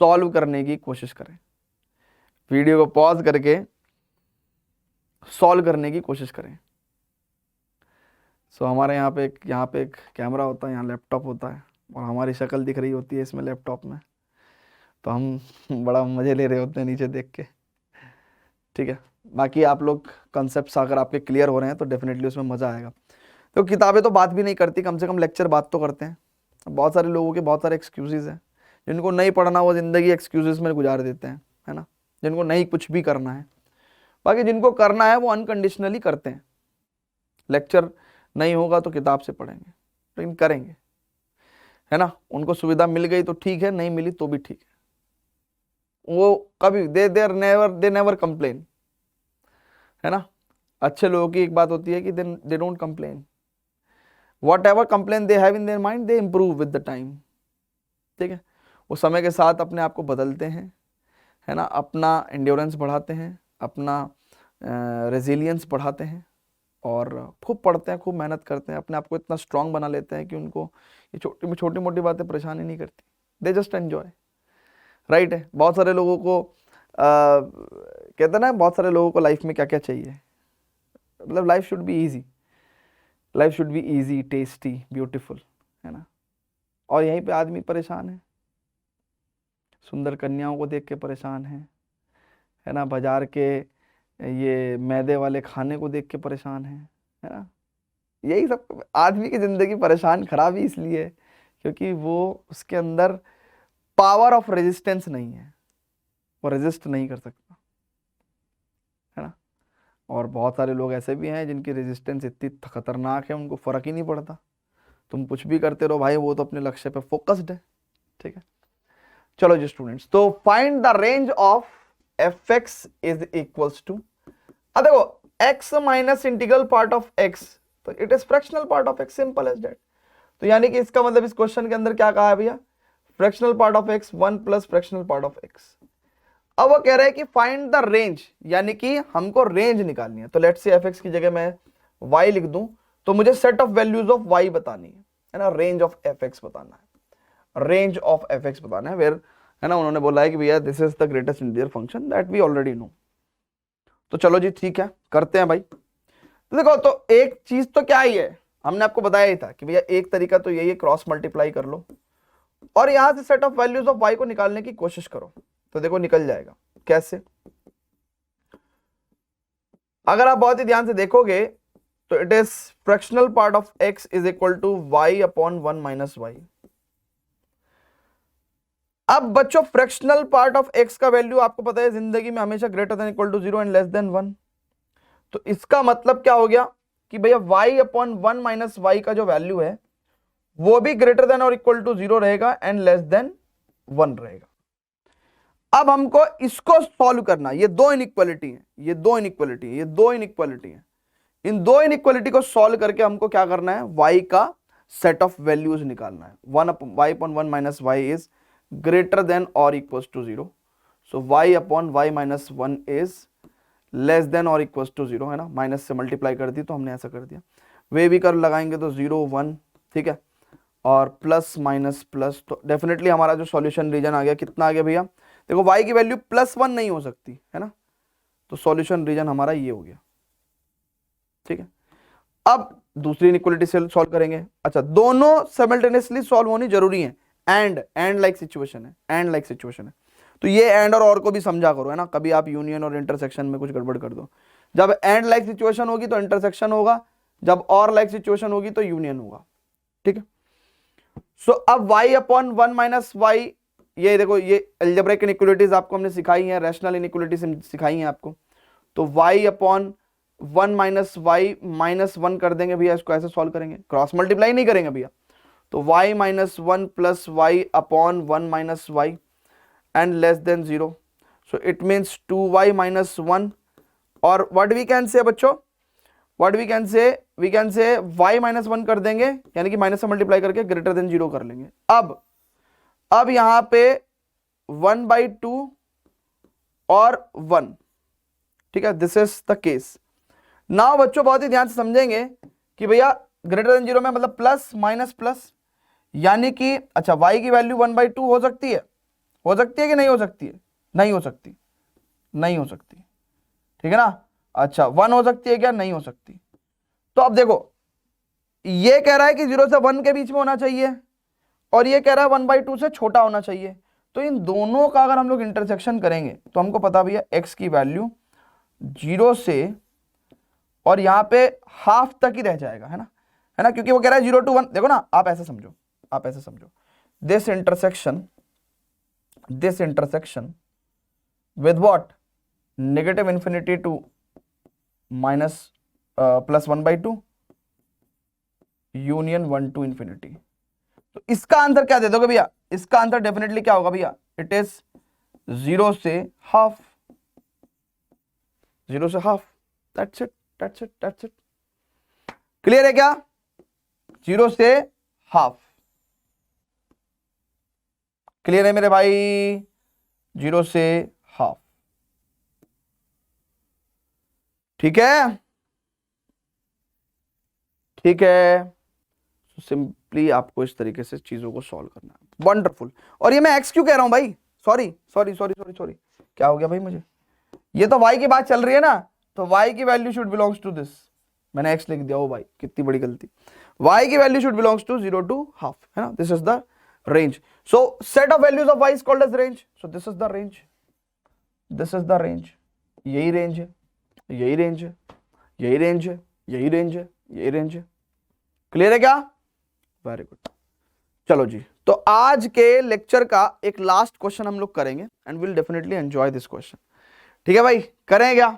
S1: सॉल्व करने की कोशिश करें, वीडियो को पॉज करके सॉल्व करने की कोशिश करें। सो हमारे यहाँ पे एक कैमरा होता है, यहाँ लैपटॉप होता है और हमारी शक्ल दिख रही होती है इसमें लैपटॉप में, तो हम बड़ा मज़े ले रहे होते हैं नीचे देख के। ठीक है, बाकी आप लोग कंसेप्ट्स अगर आपके क्लियर हो रहे हैं तो डेफिनेटली उसमें मज़ा आएगा। तो किताबें तो बात भी नहीं करती, कम से कम लेक्चर बात तो करते हैं। बहुत सारे लोगों के बहुत सारे एक्सक्यूजेज हैं, जिनको नहीं पढ़ना वो ज़िंदगी एक्सक्यूजेज में गुजार देते हैं, है ना, जिनको नहीं कुछ भी करना है। बाकी जिनको करना है वो अनकंडीशनली करते हैं। लेक्चर नहीं होगा तो किताब से पढ़ेंगे, लेकिन करेंगे, है ना। उनको सुविधा मिल गई तो ठीक है, नहीं मिली तो भी ठीक है। वो कभी दे नेवर कंप्लेन, है ना। अच्छे लोगों की एक बात होती है कि they don't complain, what ever complain they have in their mind they improve with the time. ठीक है, वो समय के साथ अपने आप को बदलते हैं, है ना, अपना एंड्योरेंस बढ़ाते हैं, अपना रेजिलियंस बढ़ाते हैं और खूब पढ़ते हैं, खूब मेहनत करते हैं, अपने आप को इतना स्ट्रांग बना लेते हैं कि उनको ये छोटी मोटी बातें परेशानी नहीं करती, दे जस्ट एंजॉय। राइट है, बहुत सारे लोगों को कहते हैं ना, बहुत सारे लोगों को लाइफ में क्या क्या चाहिए, मतलब life should be easy, life should be easy, tasty, beautiful, है ना। और यहीं पे आदमी परेशान है, सुंदर कन्याओं को देख के परेशान है ना, बाजार के ये मैदे वाले खाने को देख के परेशान है ना। यही सब आदमी की ज़िंदगी परेशान खराब ही इसलिए है क्योंकि वो उसके अंदर पावर ऑफ रेजिस्टेंस नहीं है, वो रेजिस्ट नहीं कर सकता। और बहुत सारे लोग ऐसे भी हैं जिनकी रेजिस्टेंस इतनी खतरनाक है उनको फर्क ही नहीं पड़ता। तुम कुछ भी करते रहो भाई, वो तो अपने लक्ष्य पे फोकस्ड है। ठीक है, चलो जी स्टूडेंट्स, तो find the range of f x is equals to, अब देखो x minus integral part of x, तो it is fractional part of x, simple as that. तो यानी कि इसका मतलब इस क्वेश्चन के अंदर क्या कहा है भैया, fractional part of x 1 plus fractional part of x। अब वो कह रहा है कि फाइंड द रेंज, यानी कि हमको रेंज निकालनी है। तो लेट्स से fx की जगह मैं y लिख दूं, तो मुझे set of values of y बतानी है ना, रेंज ऑफ fx बताना है, रेंज ऑफ fx बताना है। फिर है ना, उन्होंने बोला है कि भैया this is the greatest integer function that we already know. तो चलो जी ठीक है, करते हैं भाई। तो देखो, तो एक चीज तो क्या ही है, हमने आपको बताया ही था कि भैया एक तरीका तो यही है, क्रॉस मल्टीप्लाई कर लो और यहां से set of values of y को निकालने की कोशिश करो। तो देखो निकल जाएगा कैसे, अगर आप बहुत ही ध्यान से देखोगे तो it is fractional part of x is equal to y upon 1 minus y। अब बच्चों फ्रैक्शनल पार्ट ऑफ x का वैल्यू आपको पता है जिंदगी में हमेशा greater than equal to 0 and less than 1। तो इसका मतलब क्या हो गया कि भैया y अपॉन 1 माइनस y का जो वैल्यू है वो भी ग्रेटर देन और इक्वल टू 0 रहेगा एंड लेस देन 1 रहेगा। अब हमको इसको सॉल्व करना, ये दो इनइक्वालिटी है, ये दो इनइक्वालिटी है, ये दो इनइक्वालिटी है। इन दो इनइक्वालिटी को सॉल्व करके हमको क्या करना है, y का सेट ऑफ वैल्यूज निकालना है। y upon 1 minus y is greater than और equal to 0, so y upon y minus 1 is less than और इक्वल टू 0, है ना, माइनस से मल्टीप्लाई कर दी तो हमने ऐसा कर दिया। वे भी कर लगाएंगे तो 0 1, ठीक है, और प्लस माइनस प्लस, तो डेफिनेटली हमारा जो सॉल्यूशन रीजन आ गया, कितना आ गया भैया, देखो y की वैल्यू +1 नहीं हो सकती है ना, तो सॉल्यूशन रीजन हमारा ये हो गया। ठीक है, अब दूसरी इनइक्वालिटी से सॉल्व करेंगे। अच्छा, दोनों साइमल्टेनियसली सॉल्व होनी जरूरी है, एंड लाइक सिचुएशन है, एंड लाइक सिचुएशन है। तो ये एंड और को भी समझा करो, है ना, कभी आप यूनियन और इंटरसेक्शन में कुछ गड़बड़ कर दो। जब एंड लाइक सिचुएशन होगी तो इंटरसेक्शन होगा, जब और लाइक सिचुएशन होगी तो यूनियन होगा। ठीक है, सो अब y अपॉन 1 माइनस वाई, ये देखो ये अलजेब्रिक इनइक्वालिटीज आपको हमने सिखाई हैं, रैशनल इनइक्वालिटीज सिखाई हैं आपको। तो y upon 1 minus y minus 1 कर देंगे भैया, इसको ऐसे सॉल्व करेंगे, क्रॉस मल्टीप्लाई नहीं करेंगे भैया। तो y minus 1 plus y upon 1 minus y and less than 0, so it means 2y minus 1, और व्हाट वी कैन से बच्चों, what we can say y minus 1 कर देंगे, यानी कि माइनस से मल्टीप्लाई करके ग्रेटर देन 0 कर लेंगे। अब यहां पे 1/2 और 1, ठीक है, this is the case. Now बच्चों बहुत ही ध्यान से समझेंगे कि भैया ग्रेटर देन 0 में मतलब प्लस माइनस प्लस, यानी कि अच्छा y की वैल्यू 1/2 हो सकती है, हो सकती है कि नहीं हो सकती है, नहीं हो सकती, नहीं हो सकती, ठीक है ना। अच्छा 1 हो सकती है क्या, नहीं हो सकती। तो अब देखो ये कह रहा है कि 0 से 1 के बीच में होना चाहिए और ये कह रहा है 1/2 से छोटा होना चाहिए। तो इन दोनों का अगर हम लोग इंटरसेक्शन करेंगे तो हमको पता भैया x की वैल्यू 0 से और यहां पे हाफ तक ही रह जाएगा, है ना, क्योंकि वो कह रहा है 0 to 1। देखो ना, आप ऐसे समझो, आप ऐसे समझो, this intersection with what, negative infinity to minus plus 1/2 union 1 to infinity। तो इसका आंसर क्या दे दोगे भैया, इसका आंसर डेफिनेटली क्या होगा भैया, इट इज 0 से हाफ, 0 से half, that's it, that's it, that's it. Clear है क्या, 0 से हाफ, क्लियर है मेरे भाई, 0 से हाफ, ठीक है, ठीक है। सिंपली आपको इस तरीके से चीजों को सॉल्व करना है, वंडरफुल। और ये मैं एक्स क्यों कह रहा हूं भाई, सॉरी, क्या हो गया भाई मुझे, ये तो y की बात चल रही है ना, तो y की value should belongs to this, मैंने x लिख दिया, ओ भाई कितनी बड़ी गलती, y की value should belongs to 0 to half, है ना, this is the range. So set of values of y is called as range, so this is the range, this is the range, यही रेंज है, यही range है, यही range है, यही range है, यही रेंज है। क्लियर है क्या, वेरी गुड। चलो जी, तो आज के लेक्चर का एक लास्ट क्वेश्चन हम लोग करेंगे and will definitely enjoy this question. ठीक है भाई, करें क्या,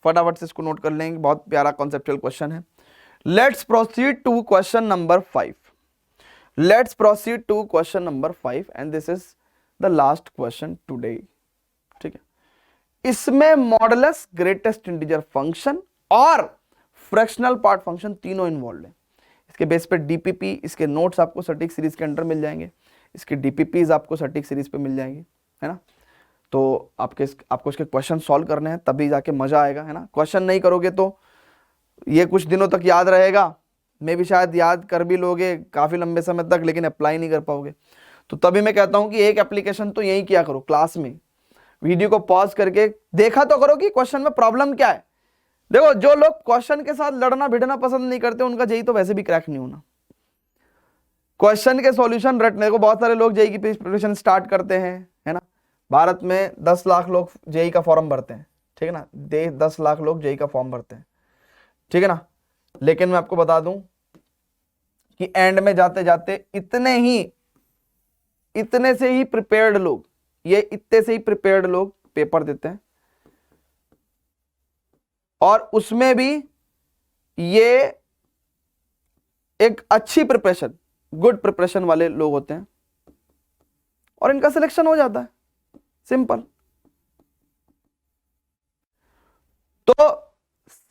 S1: फटाफट से इसको नोट कर लेंगे, बहुत प्यारा कॉन्सेप्चुअल क्वेश्चन है। Let's proceed to question number 5। Let's proceed to question number 5 and this is the last question today. ठीक है, इसमें मॉडुलस, ग्रेटेस्ट इंटीजर फंक्शन और फ्रैक्शनल पार्ट फंक्शन तीनों इन्वॉल्व है। इसके बेस पे डीपीपी, इसके नोट्स आपको सटीक सीरीज के अंडर मिल जाएंगे, इसके डीपीपीज आपको सटीक सीरीज पे मिल जाएंगे, है ना। तो आपको इसके क्वेश्चन सॉल्व करने हैं, तभी जाके मजा आएगा, है ना। क्वेश्चन नहीं करोगे तो ये कुछ दिनों तक याद रहेगा, मैं भी शायद याद कर भी लोगे काफी लंबे समय तक, लेकिन अप्लाई नहीं कर पाओगे। तो तभी मैं कहता हूं कि एक एप्लीकेशन तो यही किया करो, क्लास में वीडियो को पॉज करके देखा तो करो कि क्वेश्चन में प्रॉब्लम क्या है। देखो, जो लोग क्वेश्चन के साथ लड़ना भिड़ना पसंद नहीं करते, उनका जेई तो वैसे भी क्रैक नहीं होना। क्वेश्चन के सॉल्यूशन रटने को बहुत सारे लोग जेई की प्रिपरेशन स्टार्ट करते हैं, है ना। भारत में 10 लाख लोग जेई का फॉर्म भरते हैं, ठीक है ना। 10 लाख लोग जेई का फॉर्म भरते हैं, ठीक है ना। लेकिन मैं आपको बता दूं कि एंड में जाते जाते इतने से ही प्रिपेयर्ड लोग, ये इतने से ही प्रिपेयर्ड लोग पेपर देते हैं, और उसमें भी ये एक अच्छी प्रिपरेशन, गुड प्रिपरेशन वाले लोग होते हैं, और इनका सिलेक्शन हो जाता है, सिंपल। तो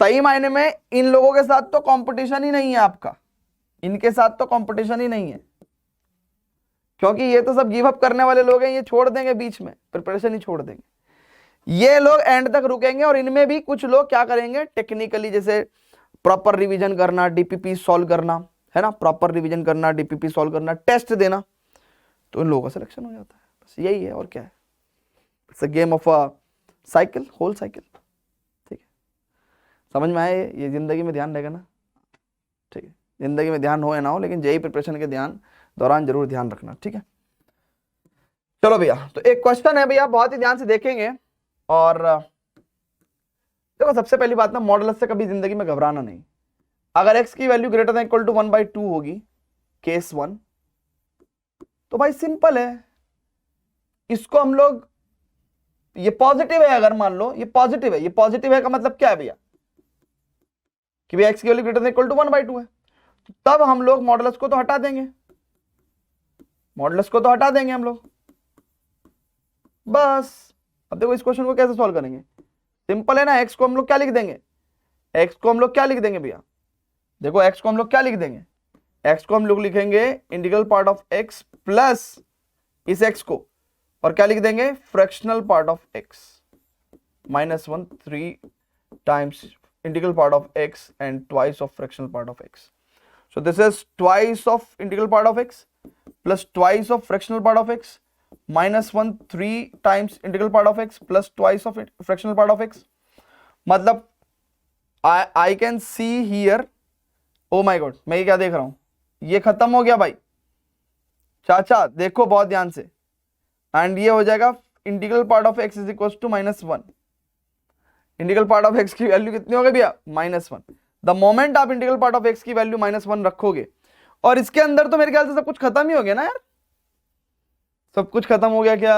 S1: सही मायने में इन लोगों के साथ तो कंपटीशन ही नहीं है आपका, इनके साथ तो कंपटीशन ही नहीं है, क्योंकि ये तो सब गिव अप करने वाले लोग हैं, ये छोड़ देंगे बीच में, प्रिपरेशन ही छोड़ देंगे। ये लोग एंड तक रुकेंगे, और इनमें भी कुछ लोग क्या करेंगे, टेक्निकली जैसे प्रॉपर रिवीजन करना, डीपीपी सॉल्व करना, है ना, प्रॉपर रिवीजन करना, डीपीपी सॉल्व करना, टेस्ट देना, तो इन लोगों का सिलेक्शन हो जाता है। बस यही है, और क्या है। It's a game of a cycle, whole cycle. ठीक है, समझ में आए, ये जिंदगी में ध्यान रहेगा ना। ठीक है, जिंदगी में ध्यान हो या ना हो, लेकिन जेई प्रिपरेशन के दौरान जरूर ध्यान रखना, ठीक है। चलो भैया, तो एक क्वेश्चन है भैया, बहुत ही ध्यान से देखेंगे। और देखो, सबसे पहली बात ना, मॉडुलस से कभी जिंदगी में घबराना नहीं। अगर x की value greater than equal to 1/2 होगी, केस 1, तो भाई सिंपल है, इसको हम लोग, ये पॉजिटिव है, अगर मान लो ये पॉजिटिव है, ये पॉजिटिव है का मतलब क्या है भैया, कि भैया x की value greater than equal to 1/2 है, तब हम लोग मॉडुलस को तो हटा देंगे, मॉडुलस को तो हटा देंगे हम लोग, बस। अब देखो इस क्वेश्चन को कैसे सॉल्व करेंगे, सिंपल है ना। x को हम लोग क्या लिख देंगे, x को हम लोग क्या लिख देंगे भैया, देखो x को हम लोग क्या लिख देंगे, x को हम लोग लिखेंगे integral part of x plus इस x को, और क्या लिख देंगे, fractional part of x -1 3 times integral part of x and twice of fractional part of x। So this is twice of integral part of x plus twice of fractional part of x -1 3 times integral part of x plus twice of fractional part of x। मतलब I can see here, oh my God, मैं ये क्या देख रहा हूं, ये खत्म हो गया भाई चाचा, देखो बहुत ध्यान से, एंड ये हो जाएगा integral part of x is equal to -1। Integral part of x की वैल्यू कितनी हो गई भैया, -1। द मोमेंट आप इंटीग्रल पार्ट ऑफ x की वैल्यू -1 रखोगे, और इसके अंदर तो मेरे ख्याल से सब कुछ खत्म ही हो गया ना यार, सब कुछ खत्म हो गया क्या,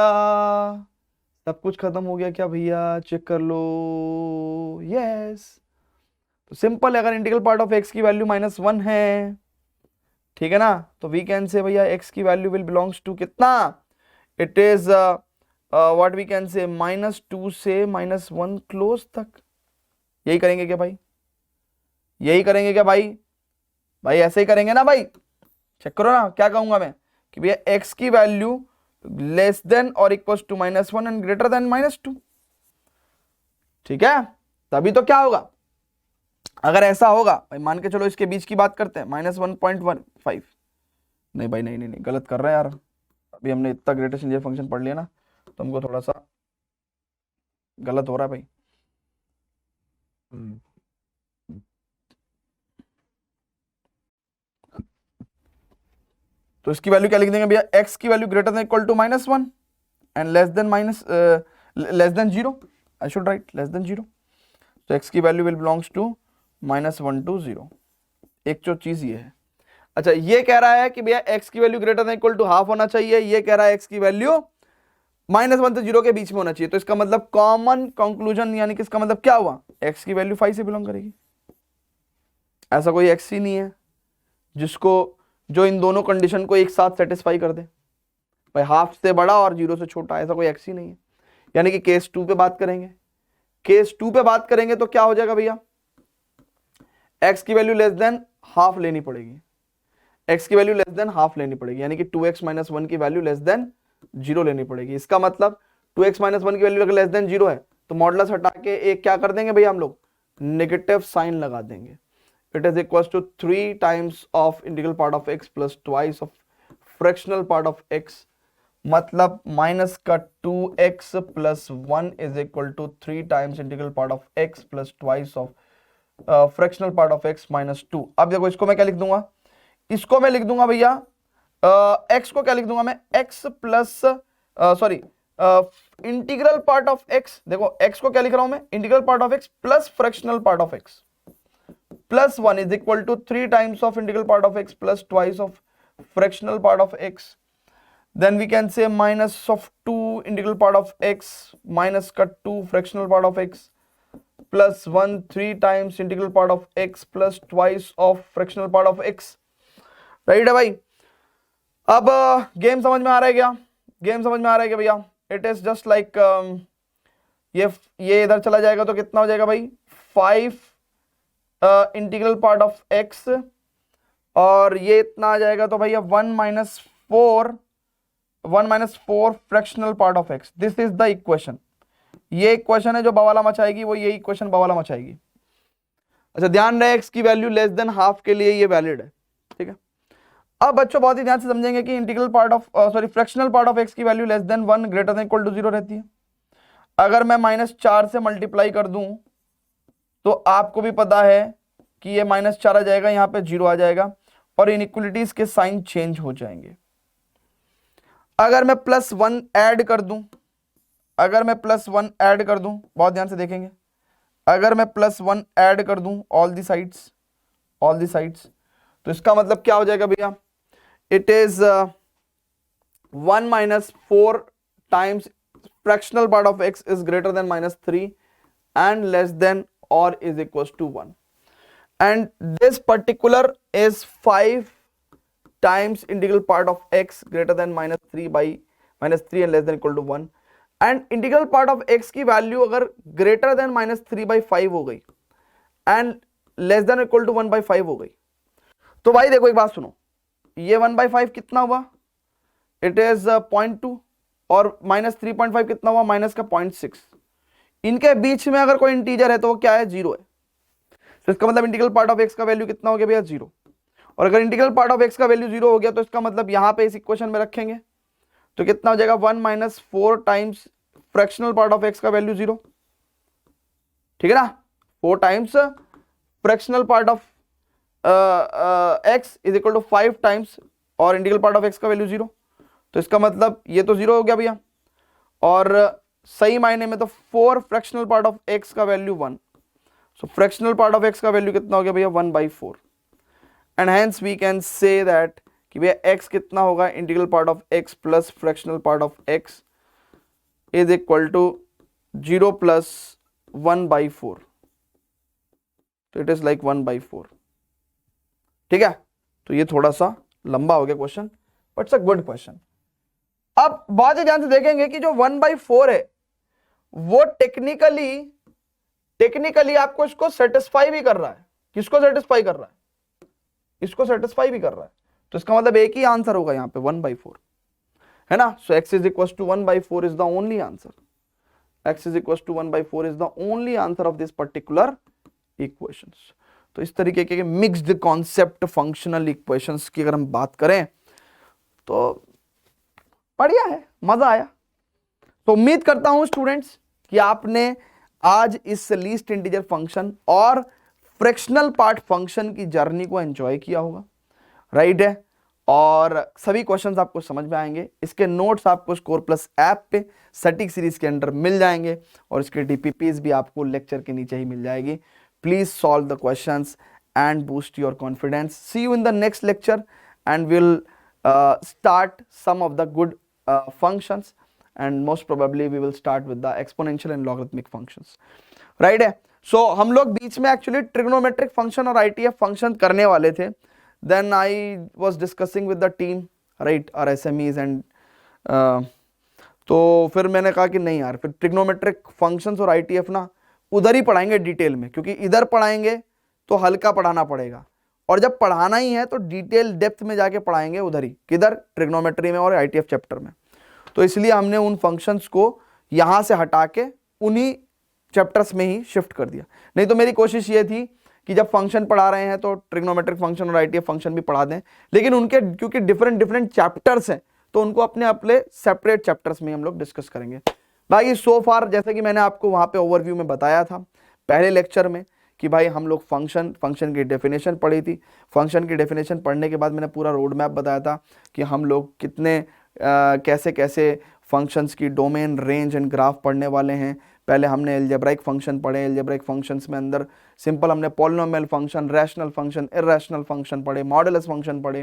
S1: सब कुछ खत्म हो गया क्या भैया, चेक कर लो, यस। तो सिंपल, अगर इंटीग्रल पार्ट ऑफ x की वैल्यू -1 है, ठीक है ना, तो वी कैन से भैया x की वैल्यू विल बिलोंग्स टू कितना, it is what we can say -2 से -1 क्लोज तक। यही करेंगे क्या भाई, यही करेंगे क्या भाई, भाई ऐसे ही करेंगे ना भाई, चेक करो ना, क्या कहूंगा मैं, कि भैया x की वैल्यू लेस देन और equal to -1 and greater than -2, ठीक है। तभी तो क्या होगा, अगर ऐसा होगा भाई, मान के चलो इसके बीच की बात करते हैं, -1.15, नहीं भाई, नहीं नहीं नहीं, गलत कर रहे हैं यार, अभी हमने इतना ग्रेटेस्ट इंटीजर फंक्शन पढ़ लिया ना, तो हमको थोड़ा सा गलत हो रहा है भाई। तो इसकी वैल्यू क्या लिख देंगे भैया, x की value greater than equal to -1 and less than 0, I should write less than 0। तो x की value will belongs to -1 to 0, एक जो चीज ये है। अच्छा, ये कह रहा है कि भैया x की value greater than equal to half होना चाहिए, ये कह रहा है x की वैल्यू -1 से 0 के बीच में होना चाहिए। तो इसका मतलब कॉमन कंक्लूजन यानी कि इसका मतलब क्या हुआ, x की वैल्यू 5 से बिलोंग करेगी। ऐसा कोई x ही नहीं है जिसको जो इन दोनों कंडीशन को एक साथ सेटिस्फाई कर दे, भाई हाफ से बड़ा और 0 से छोटा, ऐसा कोई x ही नहीं है। यानी कि केस 2 पे बात करेंगे, केस 2 पे बात करेंगे तो क्या हो जाएगा भैया, x की वैल्यू लेस देन हाफ लेनी पड़ेगी, x की वैल्यू लेस देन हाफ लेनी पड़ेगी, यानी कि 2x - 1 की वैल्यू लेस देन 0 लेनी पड़ेगी। इसका मतलब 2x - 1 की वैल्यू अगर लेस देन 0 है तो मॉडुलस हटा के एक क्या कर देंगे भैया हम लोग, नेगेटिव साइन लगा देंगे। It is equal to 3 times of integral part of x plus twice of fractional part of x, मतलब माइनस का 2x plus 1 is equal to 3 times integral part of x plus twice of fractional part of x minus 2। अब देखो इसको मैं क्या लिख दूंगा, इसको मैं लिख दूंगा भैया x को क्या लिख दूंगा मैं, x plus sorry integral part of x, देखो x को क्या लिख रहा हूं मैं, integral part of x plus fractional part of x plus 1 is equal to 3 times of integral part of x plus twice of fractional part of x। then we can say minus of 2 integral part of x minus का 2 fractional part of x plus 1 3 times integral part of x plus twice of fractional part of x। Right है भाई। अब game समझ में आ रहा है क्या, game समझ में आ रहा है क्या भैया, इट इज जस्ट लाइक ये इधर चला जाएगा तो कितना हो जाएगा भाई 5 इंटीग्रल पार्ट ऑफ x और ये इतना आ जाएगा तो भैया 1 - 4 fractional part of x। This is the equation, ये इक्वेशन है जो बवाला मचाएगी, वो ये इक्वेशन बवाला मचाएगी। अच्छा ध्यान रहे x की वैल्यू लेस देन हाफ के लिए ये वैलिड है, ठीक है। अब बच्चों बहुत ही ध्यान से समझेंगे कि integral part of sorry fractional part of x की value less than 1 greater than equal to 0 रहती है। अगर मैं -4 से मल्टीप्लाई कर दूं तो आपको भी पता है कि ये -4 आ जाएगा, यहाँ पे 0 आ जाएगा और इनइक्वलिटीज के साइन चेंज हो जाएंगे। अगर मैं +1 ऐड कर दूं, अगर मैं +1 ऐड कर दूं, बहुत ध्यान से देखेंगे, अगर मैं +1 ऐड कर दूं ऑल दी साइड्स तो इसका मतलब क्या हो जाएगा भैया, it is 1 - 4 times fractional part of x is greater than -3 and less than और is equal to 1 and this particular is 5 times integral part of x greater than -3 and less than equal to 1 and integral part of x की value अगर greater than -3/5 हो गई and less than equal to 1/5 हो गई तो भाई देखो एक बात सुनो, ये 1/5 कितना हुआ, इट इज 0.2 और -3.5 कितना हुआ, माइनस का 0.6। इनके बीच में अगर कोई इंटीजर है तो वो क्या है, 0 है। तो इसका मतलब इंटीग्रल पार्ट ऑफ x का वैल्यू कितना हो गया भैया, 0। और अगर इंटीग्रल पार्ट ऑफ x का वैल्यू 0 हो गया तो इसका मतलब यहां पे इस इक्वेशन में रखेंगे तो कितना हो जाएगा 1 - 4 times fractional part of x का वैल्यू 0, ठीक है ना, 4 times fractional part of x is equal to 5 times और इंटीग्रल पार्ट ऑफ x का वैल्यू 0। तो इसका मतलब ये तो 0 हो गया भैया और सही मायने में तो 4 फ्रैक्शनल पार्ट ऑफ x का value 1, so fractional part of x का वैल्यू कितना हो गया भैया 1/4 and hence we can say that कि भैया x कितना होगा, integral part of x plus fractional part of x is equal to 0 plus 1/4, तो इट इज लाइक 1/4, ठीक है। तो ये थोड़ा सा लंबा हो गया question but it's a good question. अब बहुत ही ध्यान से देखेंगे कि जो 1/4 है वो टेक्निकली आपको इसको सेटिस्फाई भी कर रहा है, किसको सेटिस्फाई कर रहा है, इसको सेटिस्फाई भी कर रहा है। तो इसका मतलब एक ही आंसर होगा यहाँ पे 1/4, है ना। So x is equal to 1/4 is the only answer, x is equal to 1/4 is the only answer of this particular equations. तो इस तरीके के मिक्स्ड कॉन्सेप्ट फंक्शनल इक्वेशंस की अगर हम बात करें तो बढ़िया है, मजा आया। तो उम्मीद करता हूं स्टूडेंट्स कि आपने आज इस लीस्ट इंटीजर फंक्शन और फ्रैक्शनल पार्ट फंक्शन की जर्नी को एंजॉय किया होगा, राइट है। और सभी क्वेश्चंस आपको समझ में आएंगे। इसके नोट्स आपको स्कोर प्लस ऐप पे सटीक सीरीज के अंडर मिल जाएंगे और इसके डीपीपीज भी आपको लेक्चर के नीचे ही मिल जाएगी। Please solve the questions and boost your confidence. See you in the next lecture and we'll start some of the good functions and most probably we will start with the exponential and logarithmic functions, right है। So हम लोग बीच में actually trigonometric function और ITF function करने वाले थे, then I was discussing with the team, right, और एसएमईज एंड तो फिर मैंने कहा कि नहीं यार, फिर ट्रिग्नोमेट्रिक फंक्शंस और आईटीएफ ना उधर ही पढ़ाएंगे डिटेल में, क्योंकि इधर पढ़ाएंगे तो हल्का पढ़ाना पड़ेगा, और जब पढ़ाना ही है तो डिटेल डेप्थ में जाके पढ़ाएंगे उधर ही, किधर, ट्रिग्नोमेट्री में और आईटीएफ चैप्टर में। तो इसलिए हमने उन फंक्शंस को यहाँ से हटा के उन्हीं चैप्टर्स में ही शिफ्ट कर दिया। नहीं तो मेरी कोशिश ये थी कि जब फंक्शन पढ़ा रहे हैं तो ट्रिग्नोमेट्रिक फंक्शन और आईटीएफ फंक्शन भी पढ़ा दें, लेकिन उनके क्योंकि डिफरेंट चैप्टर्स हैं तो उनको अपने अपने सेपरेट चैप्टर्स में हम लोग डिस्कस करेंगे। बाकी सो फार जैसे कि मैंने आपको वहाँ पे ओवरव्यू में बताया था पहले लेक्चर में कि भाई हम लोग फंक्शन की डेफिनेशन पढ़ी थी। फंक्शन की डेफिनेशन पढ़ने के बाद मैंने पूरा रोड मैप बताया था कि हम लोग कितने कैसे कैसे फंक्शंस की डोमेन, रेंज एंड ग्राफ पढ़ने वाले हैं। पहले हमने एल्जेब्राइक फंक्शन पढ़े, एल्जेब्राइक फंक्शंस में अंदर सिंपल हमने polynomial function, rational function, irrational function पढ़े, मॉडुलस फंक्शन पढ़े,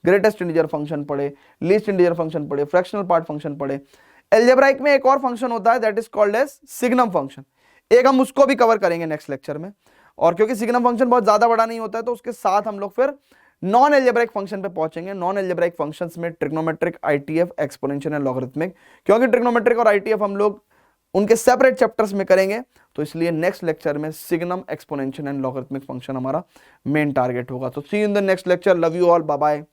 S1: ग्रेटेस्ट इंटीजर फंक्शन पढ़े, लीस्ट इंटीजर फंक्शन पढ़े, फ्रैक्शनल पार्ट फंक्शन पढ़े। एल्जेब्राइक में एक और फंक्शन होता है that is called as signum function, एक हम उसको भी कवर करेंगे नेक्स्ट लेक्चर में। और क्योंकि सिग्नम फंक्शन बहुत ज्यादा बड़ा नहीं होता है तो उसके साथ हम लोग फिर नॉन एल्जेब्राइक फंक्शन पे पहुंचेंगे। नॉन एल्जेब्राइक फंक्शंस में trigonometric, ITF, exponential and logarithmic, क्योंकि ट्रिग्नोमेट्रिक और आईटीएफ हम लोग उनके सेपरेट चैप्टर्स में करेंगे, तो इसलिए नेक्स्ट लेक्चर में signum, exponential and logarithmic function हमारा मेन टारगेट होगा। तो see you in the next lecture, love you all, bye bye.